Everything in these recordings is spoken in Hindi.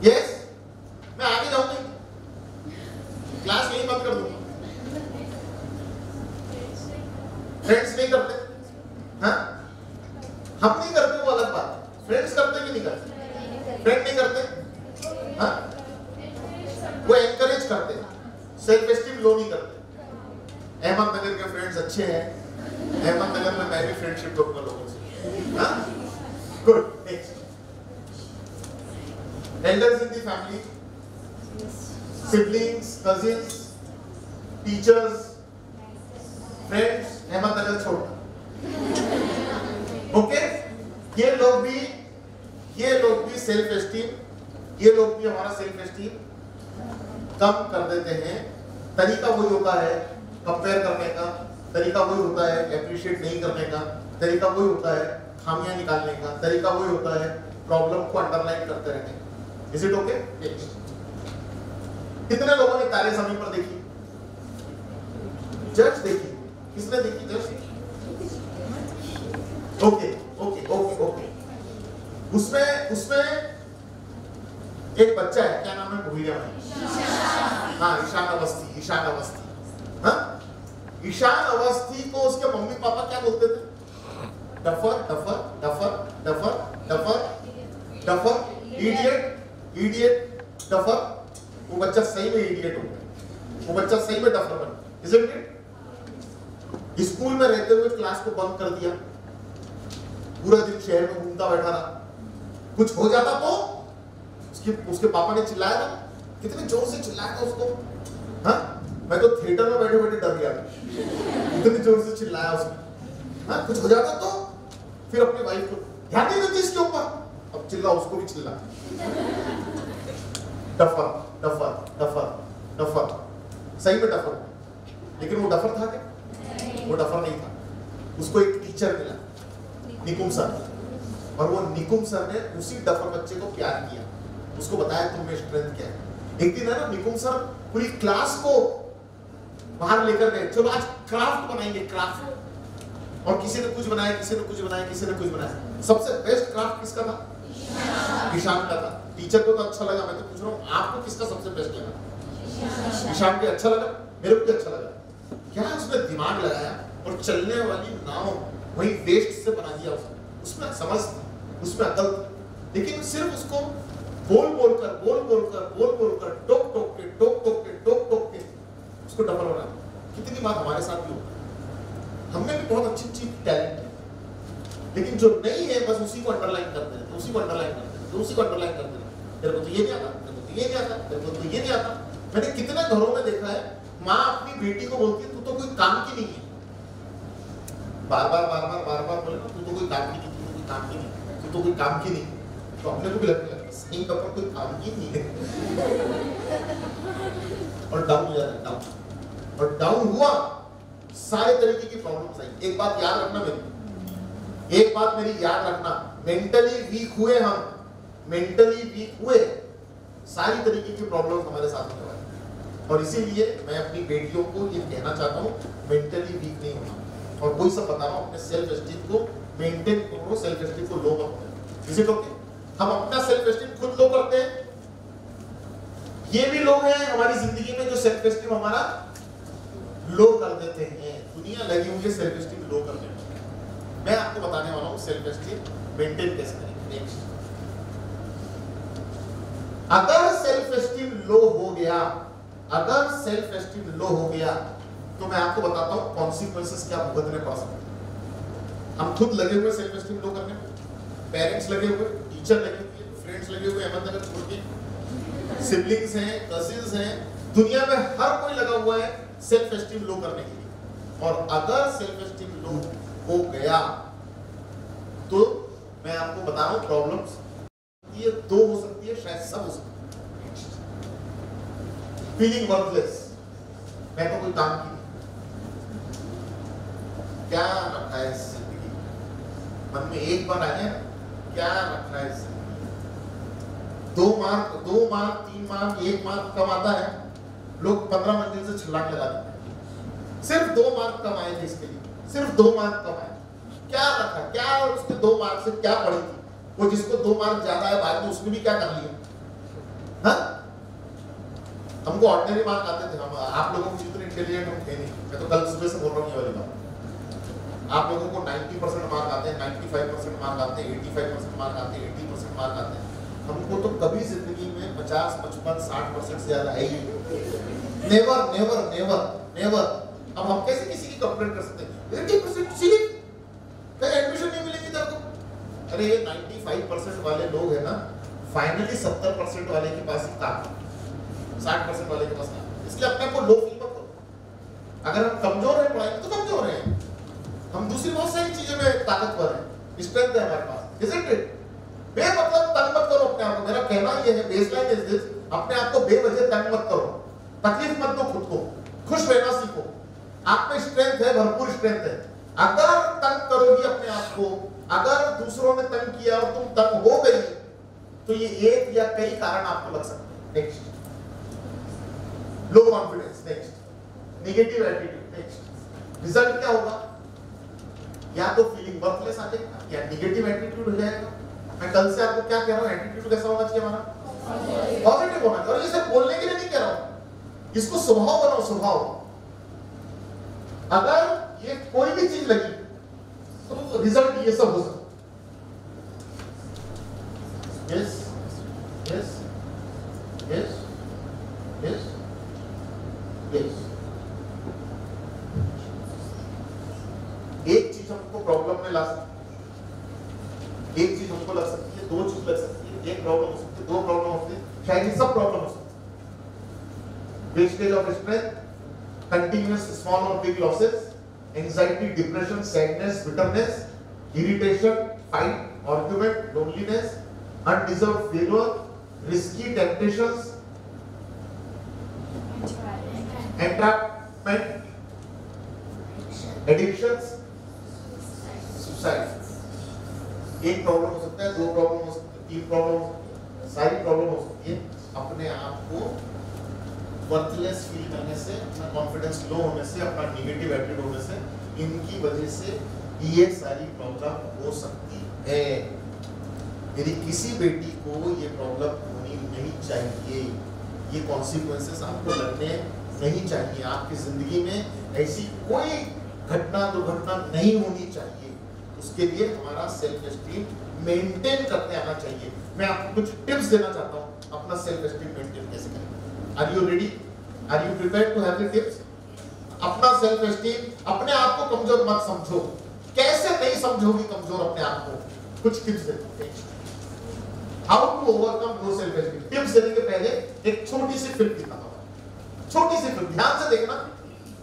यस, मैं आगे जाऊंगी, क्लास यही बंद कर दूंगा। फ्रेंड्स नहीं करते, हाँ हम नहीं करते वो अलग बात है, फ्रेंड्स करते कि नहीं करते? फ्रेंड नहीं करते, हाँ वो एनकरेज करते हैं, सेल्फ एस्टीम लो नहीं करते। अहमदनगर के फ्रेंड्स अच्छे हैं, अहमदनगर में मैं भी फ्रेंडशिप करूंगा लोगों से, हाँ good. Next, elders in the family, siblings, cousins, teachers, friends, Ahmednagar छोड़ना, ओके। ये लोग भी सेल्फ एस्टीम, ये लोग भी हमारा सेल्फ एस्टीम कम कर देते हैं। तरीका वही होता है कंपेयर करने का, तरीका वही होता है एप्रिशिएट नहीं करने का, तरीका वही होता है खामियां निकालने का, तरीका वही होता है प्रॉब्लम को अंडरलाइन करते रहने का। Is it okay? कितने लोगों ने तारे जमीन पर देखी? जज देखी? किसने देखी जज? Okay okay okay okay. उसमें एक बच्चा है, क्या नाम है? भूल गया मैं। हाँ ईशान अवस्थी, ईशान अवस्थी। हाँ ईशान अवस्थी को उसके मम्मी पापा क्या बोलते थे? Duffer duffer duffer duffer duffer duffer, idiot idiot duffer. वो बच्चा सही में इडियट हो गया, वो बच्चा सही में डफर बन गया। Isn't it? स्कूल में रहते हुए क्लास को बंद कर दिया, पूरा दिन शहर में घूमता बैठा रहा, कुछ हो जाता तो उसके पापा ने चिल्लाया था, कितने जोर से चिल्लाया था उसको। हाँ मैं तो थिएटर में बैठे बैठे डर गया था, इतने जोर से चिल्लाया उसने। हाँ कुछ हो जाता तो फिर अपनी वाइफ को ध्यान नहीं देती इसके ऊपर, अब चिल्ला उसको भी चिल्ला। डफर डफर डफर डफर, सही में डफर। लेकिन वो डफर था क्या? वो डफर नहीं था। उसको एक टीचर मिला, निकुम सर, और वो निकुम सर ने उसी डफर बच्चे को प्यार किया, उसको बताया तुम में स्ट्रेंथ क्या है। एक दिन है ना, निकुम सर पूरी क्लास को बाहर लेकर गए, चलो आज क्राफ्ट बनाएंगे, क्राफ्ट। और किसी ने कुछ बनाया, किसी ने कुछ बनाया, किसी ने कुछ बनाया। सबसे बेस्ट क्राफ्ट किसका था? ईशान का था। टीचर को तो अच्छा लगा, मैं तो पूछ रहा हूँ आपको किसका सबसे बेस्ट लगा? ईशान को अच्छा लगा, मेरे को भी अच्छा लगा। क्या उसने दिमाग लगाया और चलने वाली नाव वही वेस्ट से बना दिया उसने। उसमें समझ थी, उसमें अकल थी, लेकिन सिर्फ उसको बोल बोल कर टोक टोक के उसको डबल बना। कितनी बात हमारे साथ भी होता है, हमने भी बहुत अच्छी अच्छी टैलेंट है, लेकिन जो नहीं है बस उसी को अंडरलाइन करते हैं, उसी को अंडरलाइन करते हैं, उसी को अंडरलाइन करते हैं। तेरे को तो ये नहीं आता, तेरे को तो ये नहीं आता, तेरे को तो ये नहीं आता। मैंने कितने घरों में देखा है, माँ अपनी बेटी को बोलती है तू तो कोई काम की नहीं है, बार बार बोले ना, तू तो कोई काम की नहीं, तू तो कोई काम की नहीं, तू तो कोई काम की नहीं। तो अपने को भी लगता है सही कपड़ा कोई काम की नहीं है। और डाउन हो जाता है, डाउन। और डाउन हुआ, सारे तरीके की प्रॉब्लम्स आई। एक बात याद रखना मेरी, एक बात मेरी याद रखना, मेंटली वीक हुए हम, मेंटली वीक हुए, सारी तरीके की प्रॉब्लम्स हमारे साथ होने वाली। और इसीलिए मैं अपनी बेटियों को ये कहना चाहता हूँ, मेंटली वीक नहीं होना। और वही सब बता रहा हूँ, अपने सेल्फ एस्टीम को मेंटेन करो, सेल्फ एस्टीम को लो मत करो। Is it okay? हम अपना सेल्फ एस्टीम खुद लो करते हैं। ये भी लोग हैं हमारी जिंदगी में जो सेल्फ एस्टीम हमारा लो कर देते हैं। दुनिया लगी हुई है सेल्फ एस्टीम लो करने में। मैं आपको बताने वाला हूं सेल्फ एस्टीम मेंटेन कैसे करेंगे। नेक्स्ट, अगर सेल्फ एस्टीम लो हो गया, अगर सेल्फ एस्टीम लो हो गया तो मैं आपको बताता हूं कॉन्सिक्वेंसेस क्या भुगतने पड़ सकते हैं। हम खुद लगे हुए सेल्फ एस्टीम लो करने में, पेरेंट्स लगे हुए, टीचर लगे हुए, फ्रेंड्स लगे हुए, अहमदनगर छोड़ के सिबलिंग्स हैं, कजिन्स हैं, दुनिया में हर कोई लगा हुआ है सेल्फ एस्टीम लो करने के लिए। और अगर सेल्फ एस्टीम लो हो गया तो मैं आपको बता रहा हूं प्रॉब्लम्स ये दो हो सकती है, शायद सब हो सकती है। फीलिंग वर्थलेस, मैं तो कोई काम की क्या रखा है इस जिंदगी, मन में एक बार आए क्या रखा है इस जिंदगी। 2 मार्क 3 मार्क 1 मार्क कम आता है, लोग 15 मंजिल से छलांग लगा देते हैं। सिर्फ 2 मार्क कम आए थे इसके लिए, सिर्फ 2 मार्क कम आए, क्या रखा, क्या उसके 2 मार्क से क्या पड़ी थी। वो जिसको 2 मार्क ज्यादा है बाद में उसने भी क्या कर लिया, हमको ऑर्डिनरी मार्क आते थे, हम आप लोगों की जितने इंटेलिजेंट हम थे नहीं। मैं तो कल सुबह से बोल रहा हूँ ये वाली बात। आप लोगों को 90% मार्क आते हैं, 95% मार्क आते हैं, 85% मार्क आते हैं, 80% मार्क आते हैं। हमको तो कभी जिंदगी में 50, 55, 60% से ज्यादा है he never never never never. अब हम कैसे किसी की कंप्लेंट कर सकते हैं 80% सीट कहीं एडमिशन नहीं मिलेगी तेरे को? अरे ये 95% वाले लोग है ना, फाइनली 70% वाले के पास ही काम, 60% वाले के पास काम। इसलिए अपने को लो फील मत करो। अगर हम कमजोर हैं पढ़ाई में तो कमजोर हैं, हम दूसरी बहुत सारी चीजों में ताकतवर हैं, स्ट्रेंथ है हमारे पास, इजंट इट? बेमतलब तंग मत करो अपने आप को। मेरा कहना ये है, बेसलाइन इज दिस, अपने आप को बेवजह तंग मत करो, तकलीफ मत दो खुद को, खुश रहना सीखो। आप में स्ट्रेंथ है, भरपूर स्ट्रेंथ है। अगर तंग करोगी अपने आप को, अगर दूसरों ने तंग किया और तुम तंग हो गई, तो ये एक या कई कारण आपको लग सकते हैं। Next, low confidence. Next, negative attitude. Next, result क्या होगा? या तो फीलिंग वर्थलेस आ जाएगा या नेगेटिव एटीट्यूड हो जाएगा। मैं कल से आपको क्या कह रहा हूं, एटीट्यूड कैसा होना चाहिए हमारा? पॉजिटिव होना चाहिए। और ये सिर्फ बोलने के लिए नहीं कह रहा हूं, इसको स्वभाव बनाओ, स्वभाव। अगर ये कोई भी चीज लगी तो रिजल्ट ये सब हो सकता। Yes yes yes yes yes. एक चीज हमको प्रॉब्लम में ला सकती है, एक चीज हमको लग सकती है, दो चीज लग सकती है, एक प्रॉब्लम हो सकती है, दो प्रॉब्लम हो सकती है, शायद ये सब प्रॉब्लम हो सकती है। Wastage of strength, continuous small or big losses, anxiety, depression, sadness, bitterness, irritation, fight, argument, loneliness, undeserved failure, risky temptations, entrapment, addictions, suicide। एक प्रॉब्लम हो सकता है, दो प्रॉब्लम हो सकती है, तीन प्रॉब्लम हो सकती है, सारी प्रॉब्लम हो सकती है। अपने आप को वर्थलेस फील करने से, अपना कॉन्फिडेंस लो होने से, अपना नेगेटिव एटीट्यूड होने से, इनकी वजह से ये सारी प्रॉब्लम हो सकती है। यदि किसी बेटी को ये प्रॉब्लम होनी नहीं चाहिए, ये कॉन्सिक्वेंसेस आपको लगने नहीं चाहिए। आपकी जिंदगी में ऐसी कोई घटना दुर्घटना नहीं होनी चाहिए। उसके लिए हमारा सेल्फ एस्टीम मेंटेन करते आना चाहिए। मैं आपको कुछ टिप्स देना चाहता हूँ अपना सेल्फ एस्टीम मेंटेन कैसे करें। Are you ready? Are you prepared to have the tips? अपना सेल्फ एस्टीम, अपने आप को कमजोर मत समझो। कैसे नहीं समझोगी कमजोर अपने आप को? कुछ टिप्स देता हूं। How to overcome low self esteem. Tips देने के पहले एक छोटी सी फिल्म दिखाता हूं। छोटी सी फिल्म, ध्यान से देखना,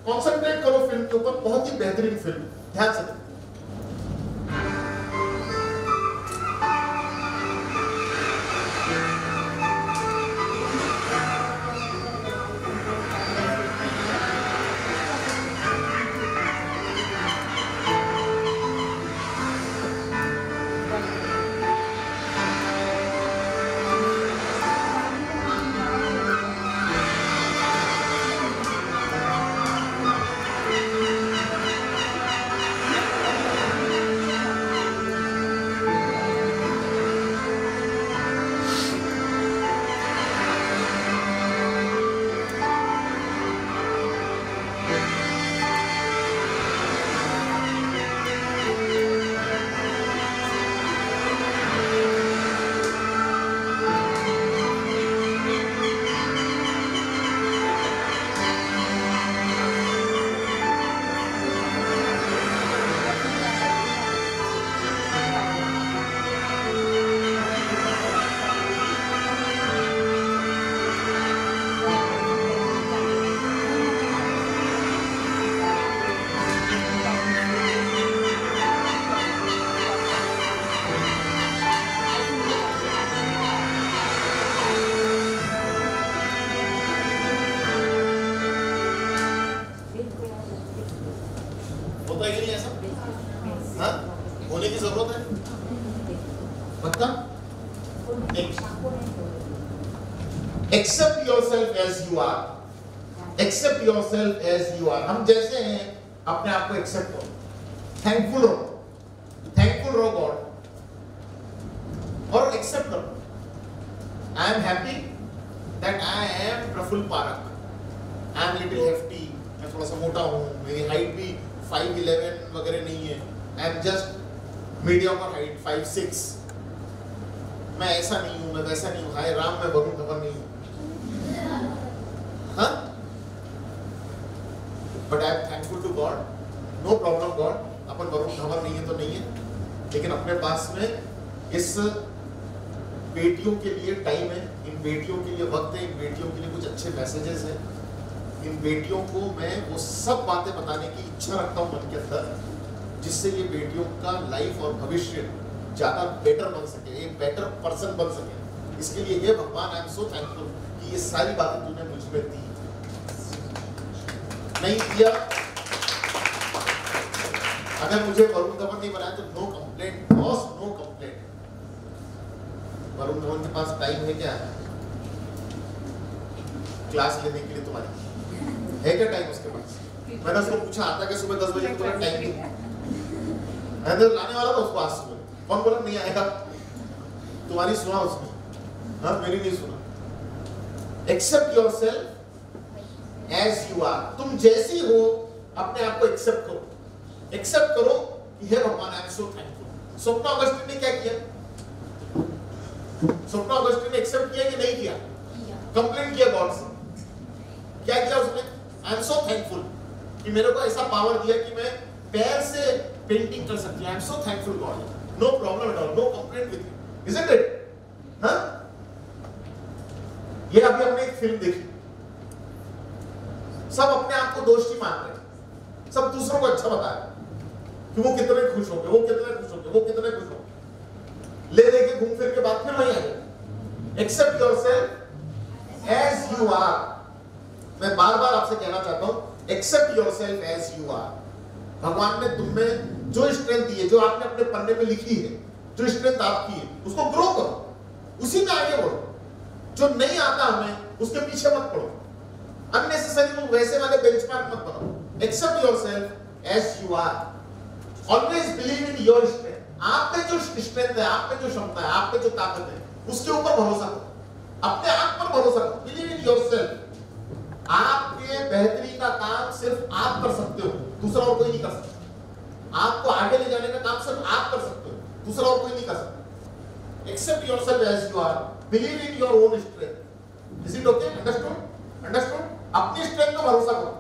कॉन्सेंट्रेट करो फिल्म के ऊपर। बहुत ही बेहतरीन फिल्म, ध्यान से देखना। Accept yourself as you are. Accept yourself as you are. हम जैसे हैं अपने आप को एक्सेप्ट करो, थैंकफुल रहो, थैंकफुल रहो गॉड, और एक्सेप्ट करो। I am happy that I am Praful Parak. I am little hefty, मैं थोड़ा सा मोटा हूँ, मेरी हाइट भी 5'11" वगैरह नहीं है, I am just mediocre height 5'6". मैं ऐसा नहीं हूँ, मैं वैसा नहीं हूँ, हाय राम मैं वरुण धवन नहीं हूँ, हाँ? But I am thankful to God, no problem God, अपन वरुण धवन नहीं है तो नहीं है, लेकिन अपने पास में इस बेटियों के लिए टाइम है, इन बेटियों के लिए वक्त है, इन बेटियों के लिए कुछ अच्छे मैसेजेस हैं, इन बेटियों को मैं वो सब बातें बताने की इच्छा रखता हूँ मन के अंदर, जिससे ये बेटियों का लाइफ और भविष्य ज़्यादा बेटर बन सके, एक बेटर पर्सन बन सके। इसके लिए हे भगवान, आई एम सो थैंकफुल कि ये सारी बातें तूने मुझ में दी, नहीं दिया अगर मुझे वरुण धवन नहीं बनाया तो no complaint boss, no complaint. Varun Dhawan के पास टाइम है क्या क्लास लेने के लिए? तुम्हारी है क्या टाइम उसके पास? मैंने उसको पूछा आता कि सुबह 10 बजे तुम्हारा टाइम नहीं, मैं तो लाने वाला था उसको आज सुबह, कौन बोला नहीं आएगा? तुम्हारी सुना उसने, हाँ मेरी नहीं सुना। Accept yourself as you are, तुम जैसी हो अपने आप को एक्सेप्ट करो, एक्सेप्ट करो कि हे भगवान आई am so thankful. Swapna Augustine ने क्या किया? स्वप्ना अगस्टिन ने एक्सेप्ट किया कि नहीं किया? कंप्लेंट किया गॉड से, क्या किया उसने? आई एम सो थैंकफुल कि मेरे को ऐसा पावर दिया कि मैं पैर से पेंटिंग कर सकती हूं। I am so thankful God, no problem at all, no complaint with you, isn't it? हाँ, ये अभी हमने एक फिल्म देखी, सब अपने आप को दोषी मान रहे हैं, सब दूसरों को अच्छा बता रहे कि वो कितने खुश होंगे, वो कितने खुश होंगे, वो कितने खुश होंगे, ले लेके घूम फिर के बाद फिर वही आ गए। Accept yourself as you are. मैं बार बार आपसे कहना चाहता हूं, accept yourself as you are. भगवान ने तुम में जो स्ट्रेंथ दी है, जो आपने अपने पन्ने पे लिखी है, जो स्ट्रेंथ आपकी है, उसको ग्रो करो, उसी में आगे बढ़ो। जो नहीं आता हमें उसके पीछे मत पड़ो, अननेसेसरी वो वैसे वाले बेंचमार्क मत बनाओ। Accept yourself as you are. Always believe in your strength. आप में जो स्ट्रेंथ है, आप में जो क्षमता है, आप में जो ताकत है, उसके ऊपर भरोसा करो, अपने आप पर भरोसा करो। Believe in yourself. आपके बेहतरी का काम सिर्फ आप कर सकते हो, दूसरा और कोई नहीं कर सकता। आपको आगे ले जाने का काम सिर्फ आप कर सकते हो, दूसरा और कोई नहीं कर सकता। Accept yourself as you are, believe in your own strength. Is it okay? Understood? Understood? अपनी स्ट्रेंथ पर भरोसा करो।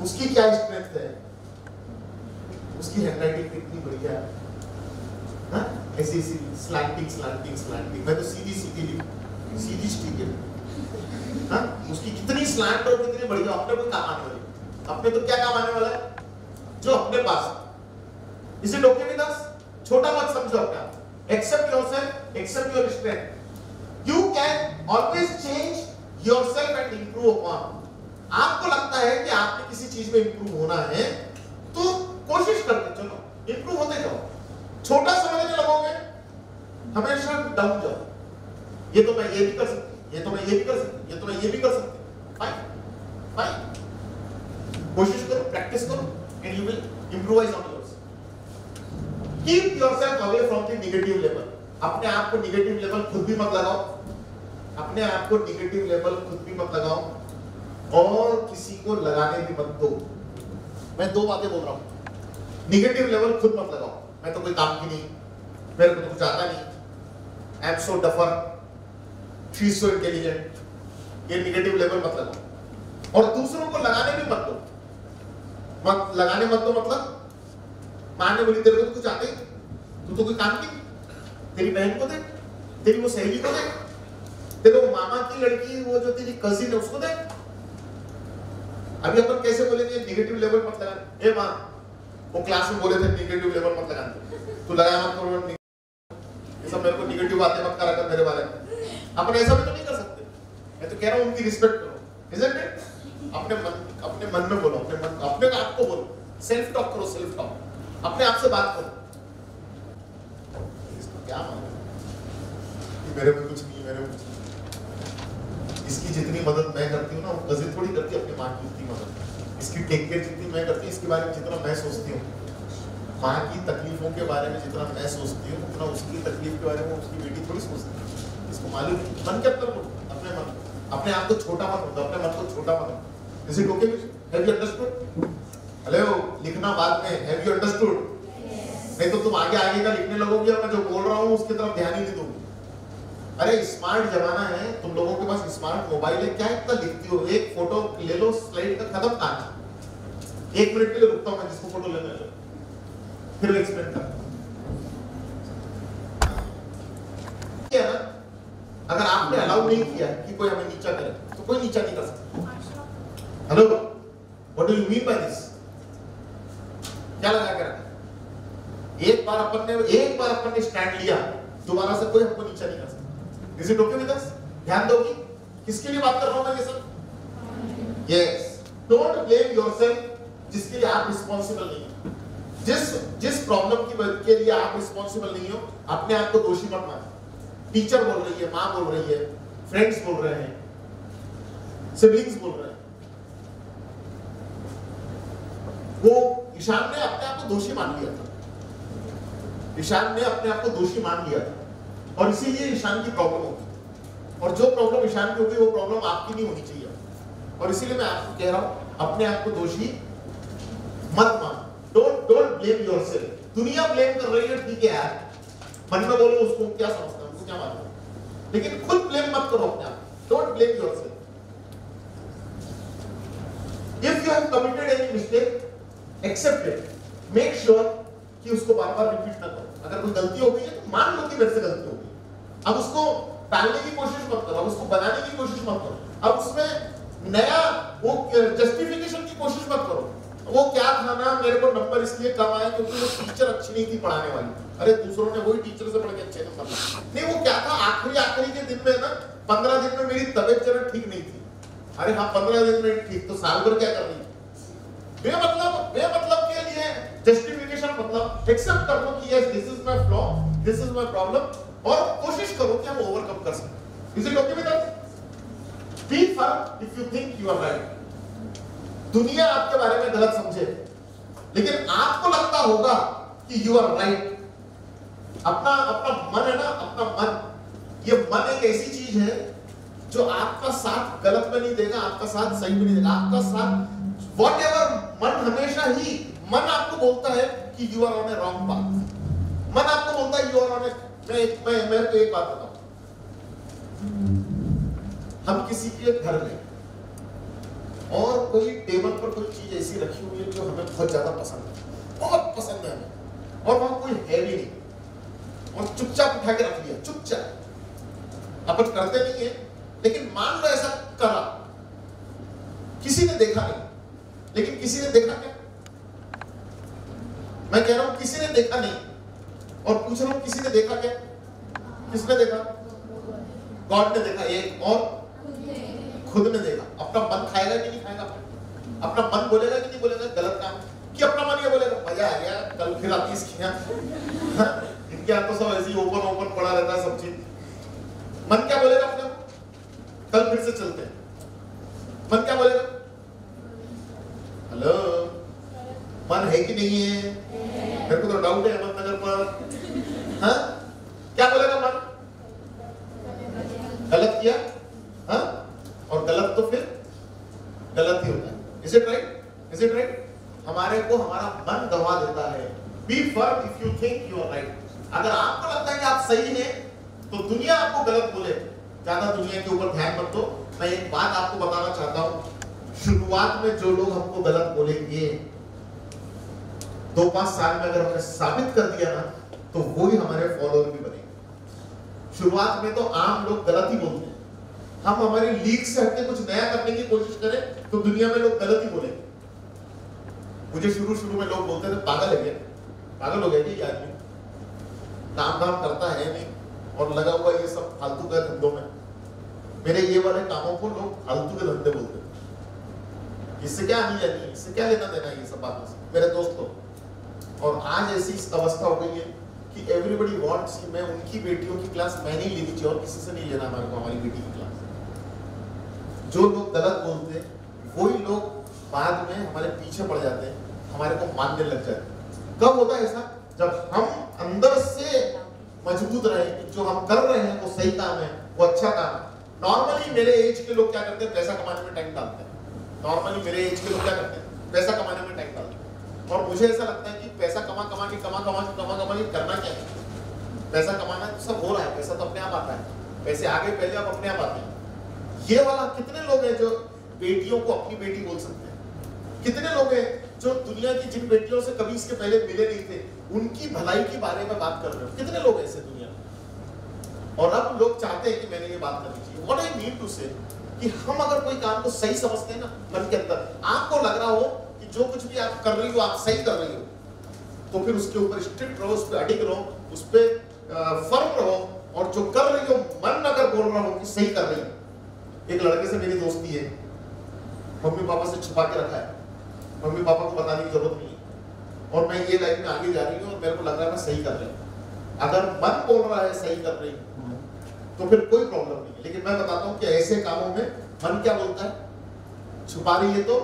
उसकी क्या स्ट्रेंथ है? उसकी हैंडराइटिंग कितनी बढ़िया है, हाँ? ऐसी स्लैंटिंग स्लैंटिंग स्लैंटिंग, मैं तो सीधी सीधी लिखूं, सीधी स्ट्रीक है, हाँ? उसकी कितनी स्लैंट और कितनी बढ़िया, अपने को काम आने वाली, अपने तो क्या काम आने वाला है? जो अपने पास है। Is it okay with us? छोटा मत समझो अपने आप। Accept yourself, accept your strength. You can always change yourself and improve upon. आपको लगता है कि आपने किसी चीज में इंप्रूव होना है, तो कोशिश करते चलो, इंप्रूव होते जाओ। छोटा समझने लगोगे, हमेशा डाउन जाओ। ये तो मैं ये भी कर सकती, ये तो मैं ये भी कर सकती, ये तो मैं ये भी कर सकती। Fine, fine. कोशिश करो, प्रैक्टिस करो, and you will improvise on yourself. Keep yourself away from the negative level. अपने आप को नेगेटिव लेवल खुद भी मत लगाओ, अपने आप को नेगेटिव लेवल खुद भी मत लगाओ और किसी को लगाने भी मत दो। मैं दो बातें बोल रहा हूं। नेगेटिव लेवल खुद मत लगाओ, मैं तो कोई काम की नहीं, मेरे को तो कुछ आता नहीं, आई am so duffer, she is so intelligent. ये नेगेटिव लेवल मत लगाओ और दूसरों को लगाने भी मत दो। मत लगाने मत दो मतलब माँ ने बोली तेरे को तो कुछ आता ही, तू तो कोई काम की, तेरी बहन को देख, तेरी वो सहेली को देख, तेरे वो मामा की लड़की, वो जो तेरी कजिन है उसको देख। अभी अपन कैसे बोले थे नेगेटिव लेवल मत लगाना। ए माँ, वो क्लास में बोले थे नेगेटिव लेवल मत लगाना, तू लगाया मत करो, ये सब मेरे को नेगेटिव बातें मत करा कर मेरे बारे में। अपन ऐसा भी तो नहीं कर सकते। मैं तो कह रहा हूँ उनकी रिस्पेक्ट करो, इजंट इट? अपने मन में बोलो, अपने आप को बोलो, सेल्फ टॉक करो, सेल्फ टॉक, अपने आप से बात करो। इसको क्या मानो कि मेरे में कुछ नहीं, मेरे में कुछ नहीं। इसकी जितनी मदद मैं करती हूँ ना, वो कजिन थोड़ी करती है अपनी माँ की उतनी मदद। इसकी टेक केयर जितनी मैं करती हूँ, इसके बारे में जितना मैं सोचती हूँ, माँ की तकलीफों के बारे में जितना मैं सोचती हूँ, उतना उसकी तकलीफ के बारे में उसकी बेटी थोड़ी सोचती है। इसको मालूम मन के अंदर बोलो, अपने आप को छोटा मत होता, अपने मन को छोटा मत। Is it okay? Have you understood? Hello, लिखना बाद में, हैव यू अंडरस्टूड? नहीं तो तुम आगे आगे का लिखने लगोगे और मैं जो बोल रहा हूँ उसकी तरफ ध्यान ही नहीं दूंगी। अरे स्मार्ट जमाना है, तुम लोगों के पास स्मार्ट मोबाइल है, क्या इतना लिखती हो? एक फोटो ले लो, स्लाइड का खत्म कहानी। 1 मिनट के लिए रुकता हूं मैं, जिसको फोटो लेने लो, फिर एक्सप्लेन कर। क्या ना, अगर आपने अलाउ नहीं किया कि कोई हमें नीचा करे तो कोई नीचा नहीं कर सकता। Hello, what do you mean by this? क्या लगा के रखा? एक बार अपन ने स्टैंड लिया, दोबारा से कोई हमको नीचा नहीं कर सकता। इज इट ओके विद अस? ध्यान दोगी किसके लिए बात कर रहा हूं मैं ये सब? यस, डोंट ब्लेम योरसेल्फ जिसके लिए आप रिस्पांसिबल नहीं हो। जिस प्रॉब्लम के लिए आप रिस्पांसिबल नहीं हो, अपने आप को दोषी मत मानो। टीचर बोल रही है, माँ बोल रही है, फ्रेंड्स बोल रहे हैं, सिबलिंग्स बोल रहे हैं। वो ईशान ने अपने आप को दोषी मान लिया था। ईशान ने अपने आप को दोषी मान लिया था और इसीलिए ईशान की प्रॉब्लम होगी। और जो प्रॉब्लम ईशान की होगी वो प्रॉब्लम आपकी नहीं होनी चाहिए। और इसीलिए मैं आपको कह रहा हूं, अपने आप को दोषी मत मान। Don't blame yourself. दुनिया ब्लेम कर रही है, ठीक है यार, मन में बोलो उसको क्या समझता है, उसको क्या मालूम, लेकिन खुद ब्लेम मत करो अपने आप। Don't blame yourself. If you have committed any mistake, accept it, make sure कि उसको बार-बार रिपीट ना करो। अगर कोई गलती हो गई है तो मान लो कि मेरे से गलती हो गई। अब उसको टालने की कोशिश मत करो, अब उसको बनाने की कोशिश मत करो, अब उसमें नया वो जस्टिफिकेशन की कोशिश मत करो। वो क्या था ना, मेरे को नंबर इसलिए कम आए क्योंकि वो टीचर अच्छी नहीं थी पढ़ाने वाली। अरे दूसरों ने वही टीचर से पढ़ के अच्छे नंबर लाए। नहीं, वो क्या था, आखिरी के दिन में ना 15 दिन में मेरी तबीयत जरा ठीक नहीं थी। अरे हाँ, 15 दिन में ठीक, तो साल भर क्या कर रही थी? बेमतलब के लिए जस्टिफिकेशन मतलब एक्सेप्ट कर लो कि yes, this is my flaw, this is my problem, और कोशिश करो कि हम ओवरकम कर सकें। Is it okay with us? Be firm if you think you are right. दुनिया आपके बारे में गलत समझे, लेकिन आपको लगता होगा कि यू आर राइट। अपना मन है ना, अपना मन, ये मन एक ऐसी चीज है जो आपका साथ गलत में नहीं देगा, आपका साथ सही में नहीं देगा, आपका साथ whatever। मन हमेशा ही, मन आपको बोलता है कि you are on a wrong path. मन आपको बोलता है यू आर ऑन ए, मैं तो एक बात बताऊं, हम किसी के घर में और कोई टेबल पर कोई चीज ऐसी रखी हुई है जो हमें बहुत ज्यादा पसंद है, बहुत पसंद है हमें, और वहां कोई है भी नहीं, और चुपचाप उठा के रख लिया, चुपचाप। अपन करते नहीं है, लेकिन मान लो ऐसा करा, किसी ने देखा नहीं, लेकिन किसी ने देखा क्या? मैं कह रहा हूं किसी ने देखा नहीं, और पूछ रहा हूं किसी ने देखा क्या? किसने देखा? गॉड ने देखा एक, और खुद ने देखा। अपना मन खाएगा कि नहीं खाएगा? अपना मन बोलेगा कि नहीं बोलेगा गलत काम? कि अपना मन ये बोलेगा मजा आ गया, कल फिर आती इसकी यहाँ इनके यहाँ तो सब ऐसे ही ओपन पड़ा रहता है सब चीज। मन क्या बोलेगा अपने? कल फिर से चलते हैं। मन क्या बोलेगा? हेलो, मन है कि नहीं है? मेरे को तो डाउट है अहमदनगर पर। हाँ, क्या बोलेगा मन? गलत किया, हाँ, और गलत तो फिर गलत ही होता है। Is it right? Is it right? हमारे को हमारा मन गवा देता है। Be firm if you think you are right. अगर आपको लगता है कि आप सही हैं, तो दुनिया आपको गलत बोले, ज्यादा दुनिया के ऊपर ध्यान मत दो। मैं एक बात आपको बताना चाहता हूं, शुरुआत में जो लोग हमको गलत बोलेंगे, 2-5 साल में अगर हमने साबित कर दिया ना, तो वो ही हमारे फॉलोअर भी बनेंगे। शुरुआत में तो आम लोग गलत ही बोलते हैं। हम हमारी लीक से हटके कुछ नया करने की कोशिश करें तो दुनिया में लोग गलत ही बोलेंगे। मुझे शुरू में लोग बोलते थे पागल है क्या, पागल हो गया कि आदमी, काम धाम करता है नहीं और लगा हुआ ये सब फालतू के धंधों में। मेरे ये वाले कामों को लोग फालतू के धंधे बोलते हैं। इससे क्या आनी जानी, इससे क्या लेना देना ये सब बातों से, मेरे दोस्तों। और आज ऐसी अवस्था हो गई है कि एवरीबडी वांट्स कि मैं उनकी बेटियों की क्लास मैं नहीं लेनी चाहिए और किसी से नहीं लेना हमारे को हमारी बेटी की क्लास। जो लोग गलत बोलते हैं वही लोग बाद में हमारे पीछे पड़ जाते हैं, हमारे को मानने लग जाते हैं। कब होता है ऐसा? जब हम अंदर से मजबूत रहे कि जो हम कर रहे हैं वो सही काम है, वो अच्छा काम है, नॉर्मली मेरे एज के लोग क्या करते हैं, पैसा कमाने में टाइम डालते हैं। नॉर्मली मेरे एज के लोग क्या करते हैं, पैसा कमाने में टाइम डालते हैं। और मुझे ऐसा लगता है कि पैसा कमा के करना क्या है। पैसा कमाना तो सब हो रहा है, पैसा तो अपने आप आता है, पैसे आगे पहले अब अपने आप आते हैं। ये वाला कितने लोग हैं जो बेटियों को अपनी बेटी बोल सकते हैं? कितने लोग हैं जो दुनिया की जिन बेटियों से कभी इसके पहले मिले नहीं थे, उनकी भलाई के बारे में बात कर रहे हो? कितने लोग ऐसे दुनिया में? और अब लोग चाहते हैं कि मैंने ये बात करनी चाहिए। व्हाट आई मीन टू से कि हम अगर कोई काम को सही समझते हैं ना, मन के अंदर आपको लग रहा हो कि जो कुछ भी आप कर रही हो आप सही कर रही हो, तो फिर उसके ऊपर स्ट्रिक्ट रहो, उस पर अडिग रहो, उस पर फर्म रहो। और जो कर रही हो मन अगर बोल रहा हो कि सही कर रही हो। एक लड़के से मेरी दोस्ती है, मम्मी पापा से छुपा के रखा है, मम्मी पापा को बताने की जरूरत नहीं है, और मैं ये लाइफ में आगे जा रही हूँ और मेरे को लग रहा है मैं सही कर रही हूँ। अगर मन बोल रहा है सही कर रही हूँ तो फिर कोई प्रॉब्लम नहीं है। लेकिन मैं बताता हूँ कि ऐसे कामों में मन क्या बोलता है, छुपा रही है तो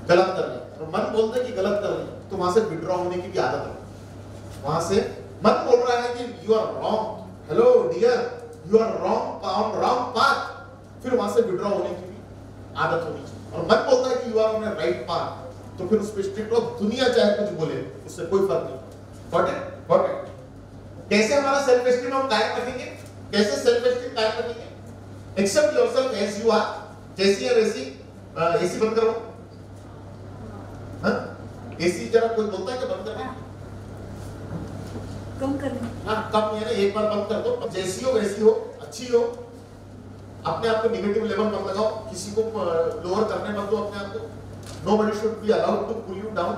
गलत कर रही है, और मन बोलता है कि गलत कर रही है, तो वहां से विड्रॉ होने की भी आदत है। वहां से मन बोल रहा है कि you are wrong, hello dear, you are wrong on wrong path, फिर वहां से विड्रॉ होने की भी आदत होनी चाहिए। और मन बोलता है कि you are on a right path, तो फिर उस पे स्ट्रिक्ट रहो, दुनिया चाहे कुछ बोले उससे कोई फर्क नहीं। Got it? Got it? कैसे हमारा सेल्फ एस्टीम हम कायम रखेंगे? कैसे सेल्फ एस्टीम कायम रखेंगे? Accept yourself as you are, जैसी है वैसी। एसी बंद करो। हां, एसी जरा कोई बोलता है कि बंद करना, कम कर लो। हां, कम है ना, एक बार बंद कर दो। जैसी हो वैसी हो, अच्छी हो। अपने आप को नेगेटिव लेवल मत लगाओ, किसी को लोअर करने मत दो अपने आप को। Nobody should be allowed to pull you down.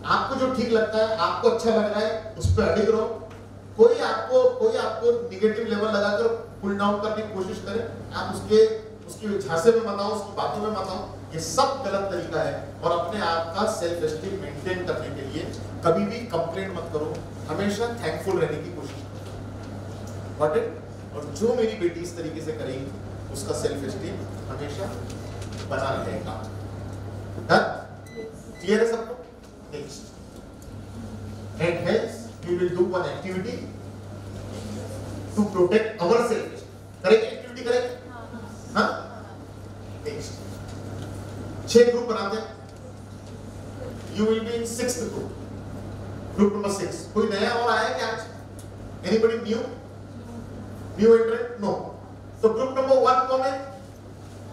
आपको जो ठीक लगता है, आपको अच्छा लग रहा है, उस पर अडिग रहो। कोई आपको निगेटिव लेवल लगाकर पुल डाउन करने की कोशिश करे, आप उसकी झांसे में मत आओ, उसकी बातों में मत आओ। ये सब गलत तरीका है। और अपने आप का सेल्फ एस्टीम मेंटेन करने के लिए कभी भी कंप्लेंट मत करो, हमेशा थैंकफुल रहने की कोशिश करो। What it? और जो मेरी बेटी इस तरीके से करेगी उसका सेल्फ एस्टीम हमेशा बना रहेगा। क्लियर है सबको? Next, and hence we will do one activity to protect our self. करेंगे एक्टिविटी? करेंगे? हाँ? नेक्स्ट 6 ग्रुप बनाते हैं। You will be in 6th group. Group number 6। कोई नया और आया क्या आज? Anybody new? New entrant? No. तो ग्रुप नंबर 1 कौन है?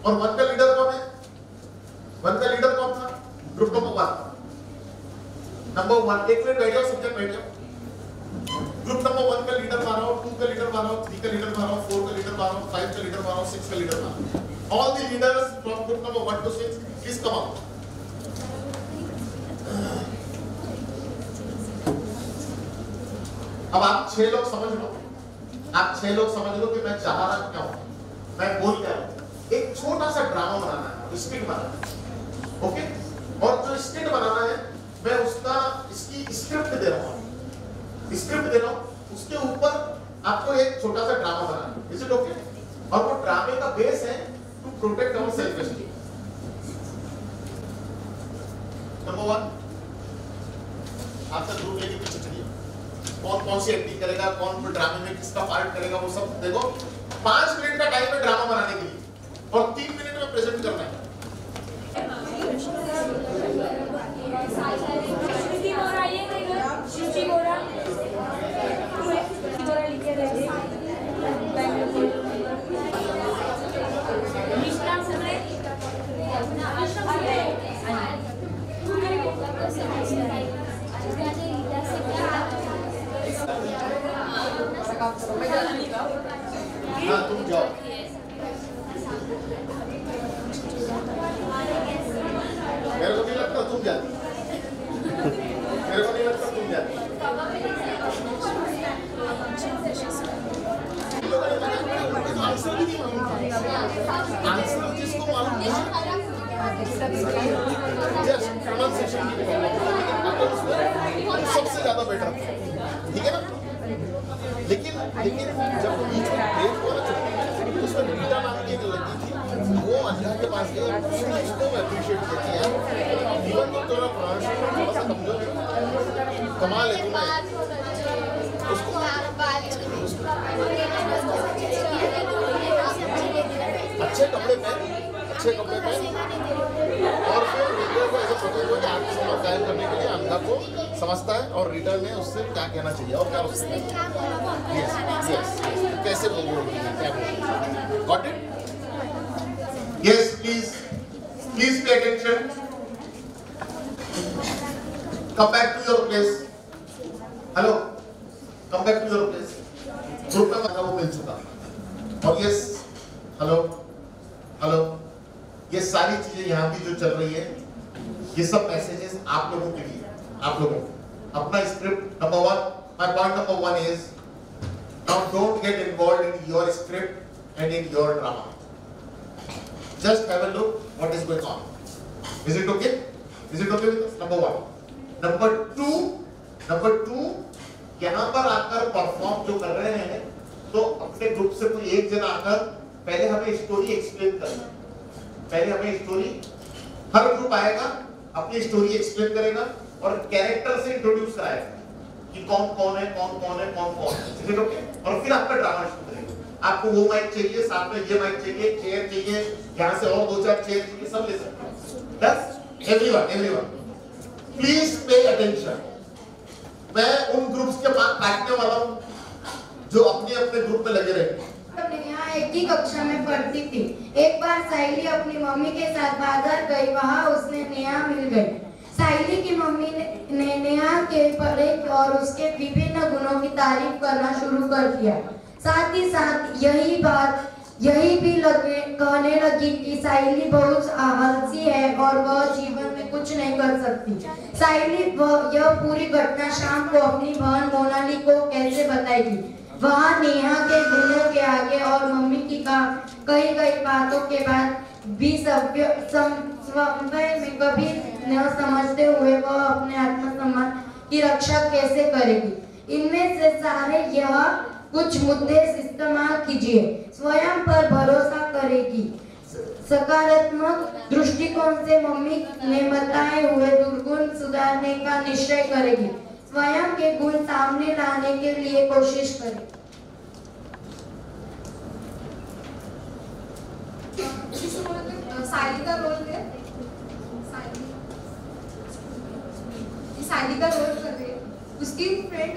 और 1 का लीडर कौन है? 1 का लीडर कौन था? Group number 1। नंबर 1, एक मिनट बैठ जाओ, सब्जेक्ट बैठ जाओ। ग्रुप नंबर 1 का लीडर मारो, 2 का लीडर मारो, 3 का लीडर मारो, 4 का लीडर मारो, 5 का लीडर मारो, 6 का लीडर मारो। All the leaders from group number 1 to 6, please come out. अब आप 6 लोग समझ लो, आप 6 लोग समझ लो कि मैं चाह रहा क्या हूं, मैं बोल क्या रहा हूं। एक छोटा सा ड्रामा बनाना है, स्किट बनाना है, ओके? और जो स्किट बनाना है मैं इसकी स्क्रिप्ट दे रहा हूं, स्क्रिप्ट दे रहा हूं, उसके ऊपर आपको एक छोटा सा ड्रामा बनाना है। Is it okay? और वो ड्रामे का बेस है to protect our self esteem. Number 1, आपका ग्रुप लेके पीछे चलिए। कौन कौन सी एक्टिंग करेगा, कौन ड्रामे में किसका पार्ट करेगा, वो सब देखो। 5 मिनट का टाइम है ड्रामा बनाने के लिए और 3 मिनट में प्रेजेंट करना है। हाँ, तुम जाओ। मेरे को नहीं लगता तुम जाती, मेरे को नहीं लगता तुम जाती। आंसर भी नहीं मालूम, आंसर जिसको मालूम नहीं, जस्ट प्रोनाउंसिएशन की प्रॉब्लम सबसे ज्यादा बेटर, ठीक है ना? लेकिन जब बीच में ब्रेक हुआ ना छुट्टी, उसमें रीटा नाम की एक लड़की थी, वो अंधा के पास गई और उसको अप्रिशिएट करती है। इवन तो थोड़ा प्रोनाउंसिएशन थोड़ा सा कमजोर है, कमाल है तुम्हें। उसको अच्छे कपड़े पहन और फिर रीडर को ऐसा सोचना चाहिए कि आपके साथ कायम करने के लिए अंधा को समझता है और रीडर में उससे क्या कहना चाहिए और क्या उससे कैसे बोलोगे क्या बोलोगे। Got it? Yes please pay attention. Come back to your place. Hello, come back to your place. Group में वो मिल चुका और यस हेलो, ये सारी चीजें यहाँ भी जो चल रही है, ये सब मैसेजेस आप लोगों के लिए, आप लोगों अपना script number 1, my point number 1 is now don't get involve in your script and in your drama. Just have a look what is going on. Is it okay? With us? Number 1। Number 2 यहाँ पर आकर परफॉर्म जो कर रहे हैं तो अपने ग्रुप से कोई एक जन आकर पहले हमें स्टोरी एक्सप्लेन करना। पहले हमें स्टोरी, हर ग्रुप आएगा अपनी स्टोरी एक्सप्लेन करेगा और कैरेक्टर से इंट्रोड्यूस कराएगा कि कौन कौन है। ठीक है? और फिर आपका ड्रामा शुरू करेगा। आपको वो माइक चाहिए, साथ में ये माइक चाहिए, चेयर चाहिए, यहाँ से और 2-4 चेयर चाहिए, सब ले सकते हैं। बस एवरीवन प्लीज पे अटेंशन। मैं उन ग्रुप्स के पास काटने वाला हूँ जो अपने ग्रुप में लगे रहे। नेहा एक ही कक्षा में पढ़ती थी। एक बार साइली अपनी मम्मी के साथ बाजार गई, वहाँ उसने नेहा मिल गई। साइली की मम्मी ने नेहा के पढ़े और उसके विभिन्न गुणों की तारीफ करना शुरू कर दिया। साथ ही साथ यही भी कहने लगी कि साइली बहुत आलसी है और वह जीवन में कुछ नहीं कर सकती। साइली यह पूरी घटना शाम को अपनी बहन मोनाली को कैसे बताएगी? वहाँ नेहा के गुणों के आगे और मम्मी की कई बातों के बाद भी समन्वय में कभी न समझते हुए वह अपने आत्मसम्मान की रक्षा कैसे करेगी? इनमें से सारे यह कुछ मुद्दे इस्तेमाल कीजिए। स्वयं पर भरोसा करेगी। सकारात्मक दृष्टिकोण से मम्मी ने बताए हुए दुर्गुण सुधारने का निश्चय करेगी। स्वयं के गुण सामने लाने के लिए कोशिश करें। साइली का रोल है, साइली का रोल कर रही है उसकी फ्रेंड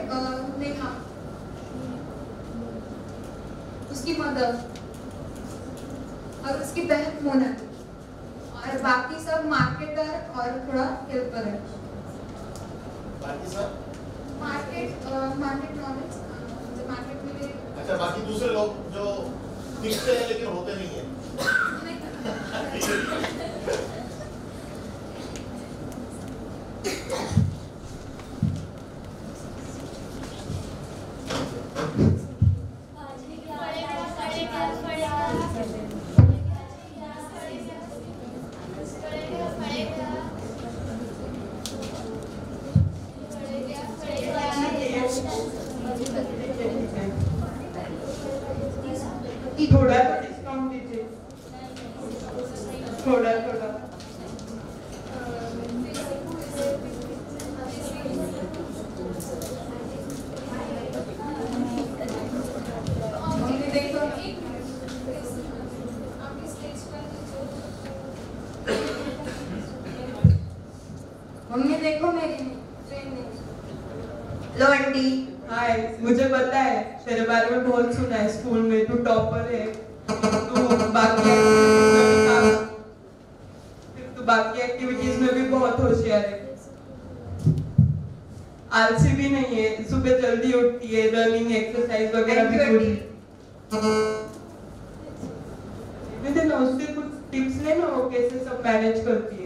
नेहा, उसकी मदर और उसकी बहन मोना और बाकी सब मार्केटर और थोड़ा हेल्पर है। बाकी सब मार्केट नॉलेज मार्केट में। अच्छा, बाकी दूसरे लोग जो दिखते हैं लेकिन होते नहीं है। थोड़ा डिस्काउंट दीजिए, थोड़ा मम्मी देखो मेरी फ्रेंड। लो आंटी। हाय, मुझे पता है तेरे बारे में बहुत सुना है स्कूल में, तू टॉपर है, तू बाकी एक्टिविटीज में भी बहुत होशियार है, आलसी भी नहीं है, सुबह जल्दी उठती है, रनिंग एक्सरसाइज वगैरह भी करती है। उससे कुछ टिप्स लेना, वो कैसे सब मैनेज करती है।